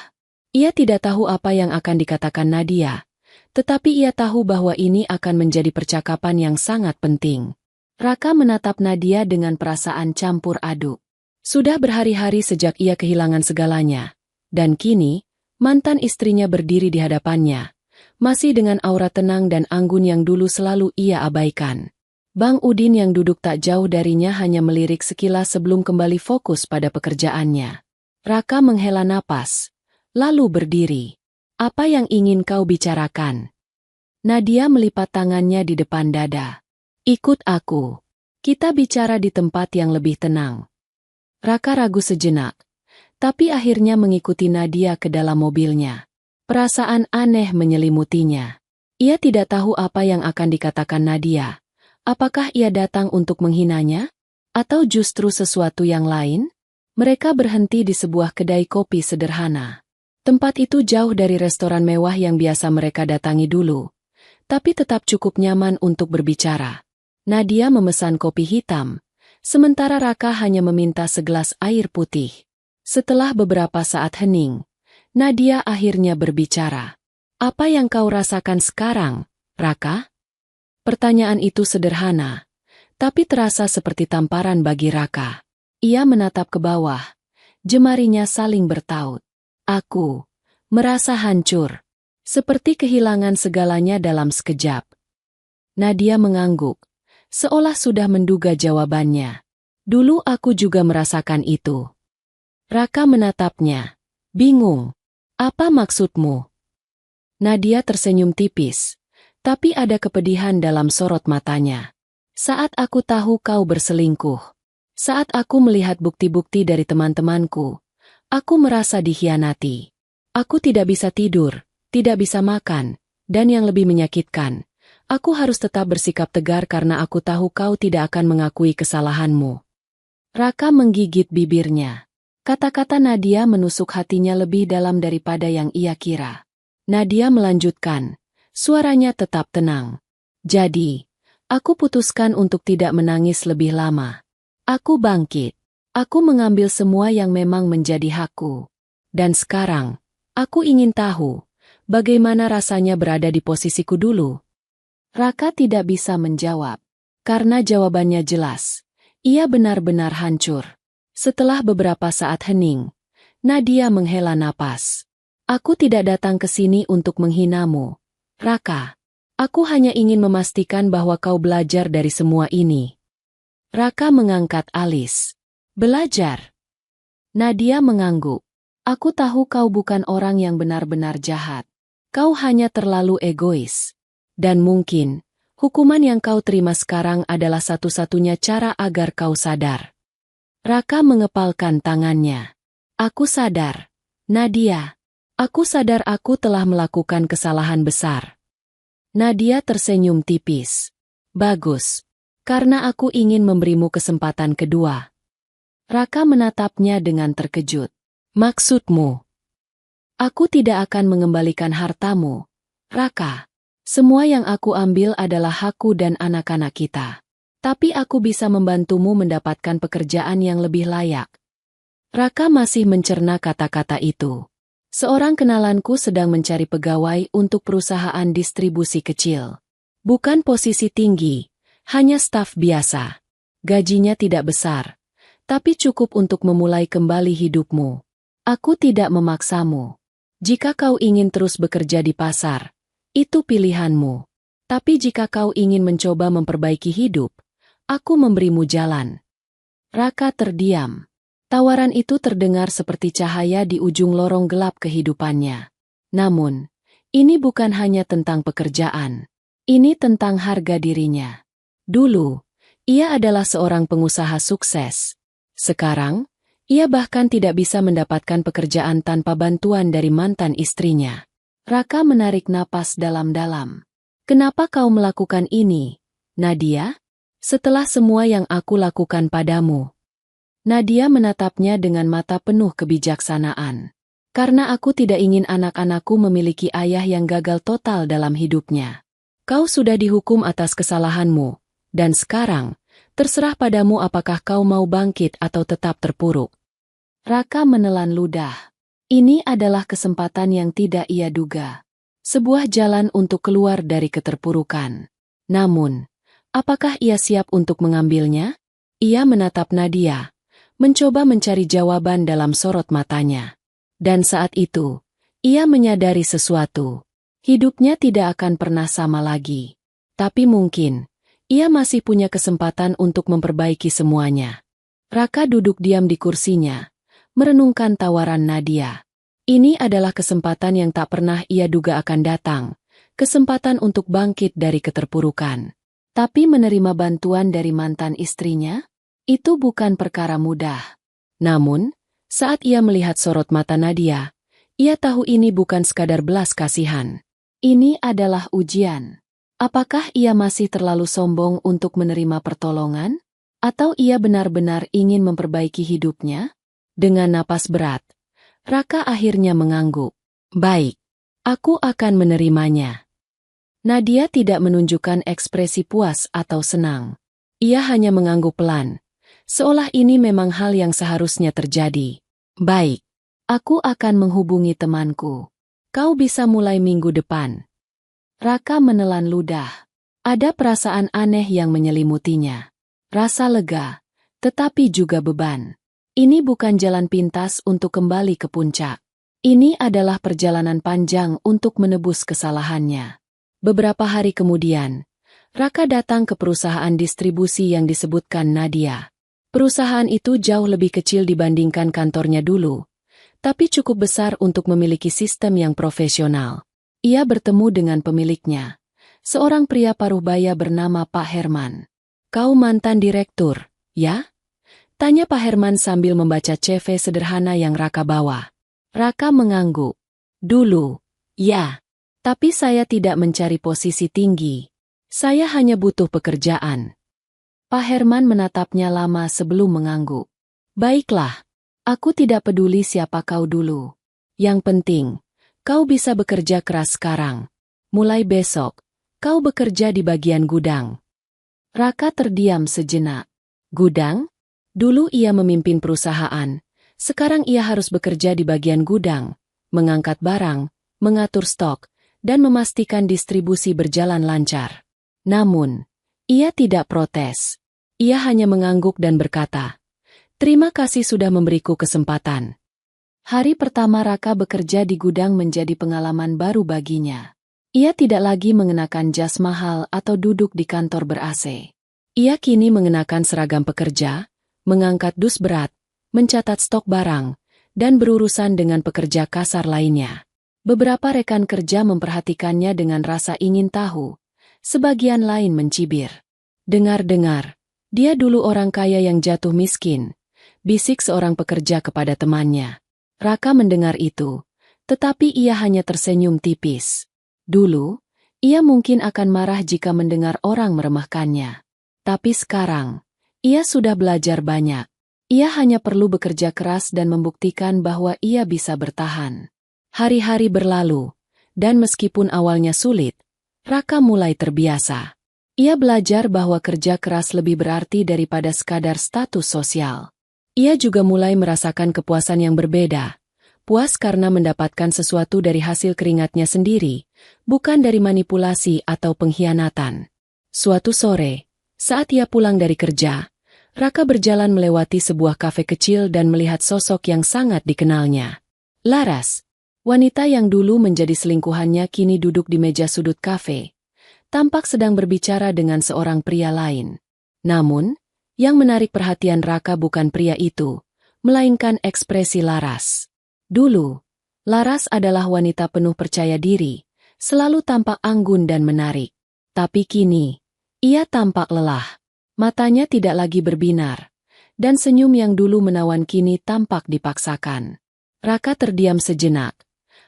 Ia tidak tahu apa yang akan dikatakan Nadia, tetapi ia tahu bahwa ini akan menjadi percakapan yang sangat penting. Raka menatap Nadia dengan perasaan campur aduk. Sudah berhari-hari sejak ia kehilangan segalanya, dan kini, mantan istrinya berdiri di hadapannya, masih dengan aura tenang dan anggun yang dulu selalu ia abaikan. Bang Udin yang duduk tak jauh darinya hanya melirik sekilas sebelum kembali fokus pada pekerjaannya. Raka menghela napas, lalu berdiri. Apa yang ingin kau bicarakan? Nadia melipat tangannya di depan dada. Ikut aku. Kita bicara di tempat yang lebih tenang. Raka ragu sejenak, tapi akhirnya mengikuti Nadia ke dalam mobilnya. Perasaan aneh menyelimutinya. Ia tidak tahu apa yang akan dikatakan Nadia. Apakah ia datang untuk menghinanya? Atau justru sesuatu yang lain? Mereka berhenti di sebuah kedai kopi sederhana. Tempat itu jauh dari restoran mewah yang biasa mereka datangi dulu, tapi tetap cukup nyaman untuk berbicara. Nadia memesan kopi hitam, sementara Raka hanya meminta segelas air putih. Setelah beberapa saat hening, Nadia akhirnya berbicara. Apa yang kau rasakan sekarang, Raka? Pertanyaan itu sederhana, tapi terasa seperti tamparan bagi Raka. Ia menatap ke bawah, jemarinya saling bertaut. Aku merasa hancur, seperti kehilangan segalanya dalam sekejap. Nadia mengangguk, seolah sudah menduga jawabannya. Dulu aku juga merasakan itu. Raka menatapnya, bingung. Apa maksudmu? Nadia tersenyum tipis, tapi ada kepedihan dalam sorot matanya. Saat aku tahu kau berselingkuh. Saat aku melihat bukti-bukti dari teman-temanku, aku merasa dikhianati. Aku tidak bisa tidur, tidak bisa makan, dan yang lebih menyakitkan, aku harus tetap bersikap tegar karena aku tahu kau tidak akan mengakui kesalahanmu. Raka menggigit bibirnya. Kata-kata Nadia menusuk hatinya lebih dalam daripada yang ia kira. Nadia melanjutkan, suaranya tetap tenang. Jadi, aku putuskan untuk tidak menangis lebih lama. Aku bangkit. Aku mengambil semua yang memang menjadi hakku. Dan sekarang, aku ingin tahu, bagaimana rasanya berada di posisiku dulu. Raka tidak bisa menjawab, karena jawabannya jelas. Ia benar-benar hancur. Setelah beberapa saat hening, Nadia menghela napas. Aku tidak datang ke sini untuk menghinamu, Raka. Aku hanya ingin memastikan bahwa kau belajar dari semua ini. Raka mengangkat alis. Belajar? Nadia mengangguk. Aku tahu kau bukan orang yang benar-benar jahat. Kau hanya terlalu egois. Dan mungkin, hukuman yang kau terima sekarang adalah satu-satunya cara agar kau sadar. Raka mengepalkan tangannya. Aku sadar. Nadia. Aku sadar aku telah melakukan kesalahan besar. Nadia tersenyum tipis. Bagus. Karena aku ingin memberimu kesempatan kedua. Raka menatapnya dengan terkejut. Maksudmu? Aku tidak akan mengembalikan hartamu, Raka. Semua yang aku ambil adalah hakku dan anak-anak kita. Tapi aku bisa membantumu mendapatkan pekerjaan yang lebih layak. Raka masih mencerna kata-kata itu. Seorang kenalanku sedang mencari pegawai untuk perusahaan distribusi kecil. Bukan posisi tinggi. Hanya staf biasa. Gajinya tidak besar, tapi cukup untuk memulai kembali hidupmu. Aku tidak memaksamu. Jika kau ingin terus bekerja di pasar, itu pilihanmu. Tapi jika kau ingin mencoba memperbaiki hidup, aku memberimu jalan. Raka terdiam. Tawaran itu terdengar seperti cahaya di ujung lorong gelap kehidupannya. Namun, ini bukan hanya tentang pekerjaan. Ini tentang harga dirinya. Dulu, ia adalah seorang pengusaha sukses. Sekarang, ia bahkan tidak bisa mendapatkan pekerjaan tanpa bantuan dari mantan istrinya. Raka menarik napas dalam-dalam. Kenapa kau melakukan ini, Nadia? Setelah semua yang aku lakukan padamu. Nadia menatapnya dengan mata penuh kebijaksanaan. Karena aku tidak ingin anak-anakku memiliki ayah yang gagal total dalam hidupnya. Kau sudah dihukum atas kesalahanmu. Dan sekarang, terserah padamu apakah kau mau bangkit atau tetap terpuruk. Raka menelan ludah. Ini adalah kesempatan yang tidak ia duga. Sebuah jalan untuk keluar dari keterpurukan. Namun, apakah ia siap untuk mengambilnya? Ia menatap Nadia, mencoba mencari jawaban dalam sorot matanya. Dan saat itu, ia menyadari sesuatu. Hidupnya tidak akan pernah sama lagi. Tapi mungkin, ia masih punya kesempatan untuk memperbaiki semuanya. Raka duduk diam di kursinya, merenungkan tawaran Nadia. Ini adalah kesempatan yang tak pernah ia duga akan datang, kesempatan untuk bangkit dari keterpurukan. Tapi menerima bantuan dari mantan istrinya? Itu bukan perkara mudah. Namun, saat ia melihat sorot mata Nadia, ia tahu ini bukan sekadar belas kasihan. Ini adalah ujian. Apakah ia masih terlalu sombong untuk menerima pertolongan? Atau ia benar-benar ingin memperbaiki hidupnya? Dengan napas berat, Raka akhirnya mengangguk. Baik, aku akan menerimanya. Nadia tidak menunjukkan ekspresi puas atau senang. Ia hanya mengangguk pelan, seolah ini memang hal yang seharusnya terjadi. Baik, aku akan menghubungi temanku. Kau bisa mulai minggu depan. Raka menelan ludah. Ada perasaan aneh yang menyelimutinya. Rasa lega, tetapi juga beban. Ini bukan jalan pintas untuk kembali ke puncak. Ini adalah perjalanan panjang untuk menebus kesalahannya. Beberapa hari kemudian, Raka datang ke perusahaan distribusi yang disebutkan Nadia. Perusahaan itu jauh lebih kecil dibandingkan kantornya dulu, tapi cukup besar untuk memiliki sistem yang profesional. Ia bertemu dengan pemiliknya, seorang pria paruh-baya bernama Pak Herman. Kau mantan direktur, ya? Tanya Pak Herman sambil membaca CV sederhana yang Raka bawa. Raka mengangguk. Dulu, ya. Tapi saya tidak mencari posisi tinggi. Saya hanya butuh pekerjaan. Pak Herman menatapnya lama sebelum mengangguk. Baiklah, aku tidak peduli siapa kau dulu. Yang penting, kau bisa bekerja keras sekarang. Mulai besok, kau bekerja di bagian gudang. Raka terdiam sejenak. Gudang? Dulu ia memimpin perusahaan. Sekarang ia harus bekerja di bagian gudang, mengangkat barang, mengatur stok, dan memastikan distribusi berjalan lancar. Namun, ia tidak protes. Ia hanya mengangguk dan berkata, "Terima kasih sudah memberiku kesempatan." Hari pertama Raka bekerja di gudang menjadi pengalaman baru baginya. Ia tidak lagi mengenakan jas mahal atau duduk di kantor ber-AC. Ia kini mengenakan seragam pekerja, mengangkat dus berat, mencatat stok barang, dan berurusan dengan pekerja kasar lainnya. Beberapa rekan kerja memperhatikannya dengan rasa ingin tahu, sebagian lain mencibir. Dengar-dengar, dia dulu orang kaya yang jatuh miskin, bisik seorang pekerja kepada temannya. Raka mendengar itu, tetapi ia hanya tersenyum tipis. Dulu, ia mungkin akan marah jika mendengar orang meremehkannya. Tapi sekarang, ia sudah belajar banyak. Ia hanya perlu bekerja keras dan membuktikan bahwa ia bisa bertahan. Hari-hari berlalu, dan meskipun awalnya sulit, Raka mulai terbiasa. Ia belajar bahwa kerja keras lebih berarti daripada sekadar status sosial. Ia juga mulai merasakan kepuasan yang berbeda. Puas karena mendapatkan sesuatu dari hasil keringatnya sendiri, bukan dari manipulasi atau pengkhianatan. Suatu sore, saat ia pulang dari kerja, Raka berjalan melewati sebuah kafe kecil dan melihat sosok yang sangat dikenalnya. Laras, wanita yang dulu menjadi selingkuhannya kini duduk di meja sudut kafe, tampak sedang berbicara dengan seorang pria lain. Namun, yang menarik perhatian Raka bukan pria itu, melainkan ekspresi Laras. Dulu, Laras adalah wanita penuh percaya diri, selalu tampak anggun dan menarik. Tapi kini, ia tampak lelah. Matanya tidak lagi berbinar, dan senyum yang dulu menawan kini tampak dipaksakan. Raka terdiam sejenak,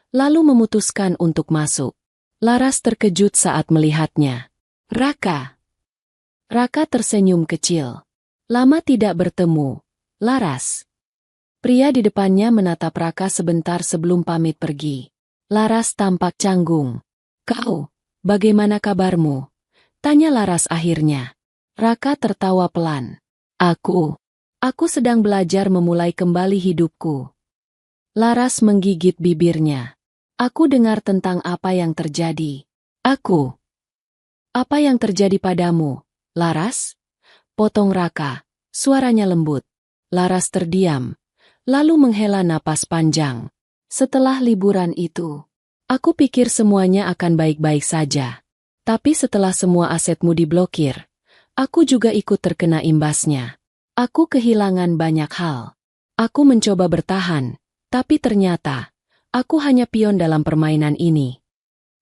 lalu memutuskan untuk masuk. Laras terkejut saat melihatnya. Raka. Raka tersenyum kecil. Lama tidak bertemu, Laras. Pria di depannya menatap Raka sebentar sebelum pamit pergi. Laras tampak canggung. Kau, bagaimana kabarmu? Tanya Laras akhirnya. Raka tertawa pelan. Aku sedang belajar memulai kembali hidupku. Laras menggigit bibirnya. Aku dengar tentang apa yang terjadi. Apa yang terjadi padamu, Laras? Potong Raka, suaranya lembut. Laras terdiam, lalu menghela napas panjang. Setelah liburan itu, aku pikir semuanya akan baik-baik saja. Tapi setelah semua asetmu diblokir, aku juga ikut terkena imbasnya. Aku kehilangan banyak hal. Aku mencoba bertahan, tapi ternyata, aku hanya pion dalam permainan ini.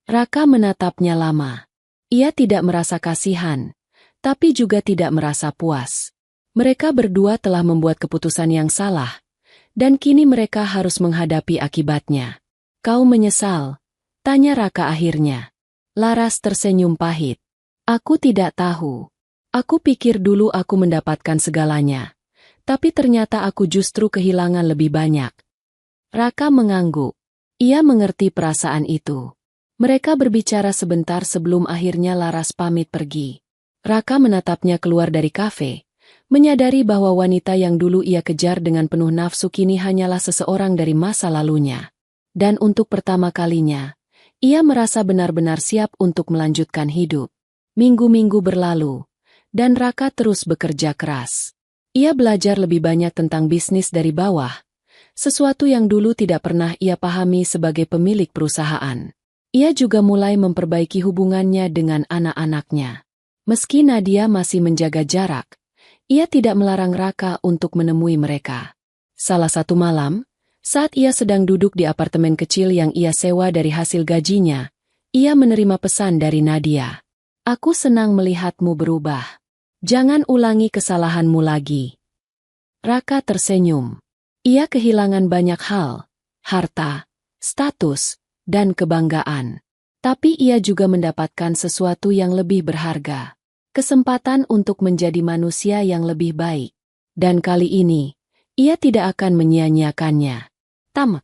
Raka menatapnya lama. Ia tidak merasa kasihan, tapi juga tidak merasa puas. Mereka berdua telah membuat keputusan yang salah, dan kini mereka harus menghadapi akibatnya. Kau menyesal? Tanya Raka akhirnya. Laras tersenyum pahit. Aku tidak tahu. Aku pikir dulu aku mendapatkan segalanya, tapi ternyata aku justru kehilangan lebih banyak. Raka mengangguk. Ia mengerti perasaan itu. Mereka berbicara sebentar sebelum akhirnya Laras pamit pergi. Raka menatapnya keluar dari kafe, menyadari bahwa wanita yang dulu ia kejar dengan penuh nafsu kini hanyalah seseorang dari masa lalunya. Dan untuk pertama kalinya, ia merasa benar-benar siap untuk melanjutkan hidup. Minggu-minggu berlalu, dan Raka terus bekerja keras. Ia belajar lebih banyak tentang bisnis dari bawah, sesuatu yang dulu tidak pernah ia pahami sebagai pemilik perusahaan. Ia juga mulai memperbaiki hubungannya dengan anak-anaknya. Meski Nadia masih menjaga jarak, ia tidak melarang Raka untuk menemui mereka. Salah satu malam, saat ia sedang duduk di apartemen kecil yang ia sewa dari hasil gajinya, ia menerima pesan dari Nadia. Aku senang melihatmu berubah. Jangan ulangi kesalahanmu lagi. Raka tersenyum. Ia kehilangan banyak hal, harta, status, dan kebanggaan. Tapi ia juga mendapatkan sesuatu yang lebih berharga. Kesempatan untuk menjadi manusia yang lebih baik. Dan kali ini, ia tidak akan menyia-nyiakannya. Tamat.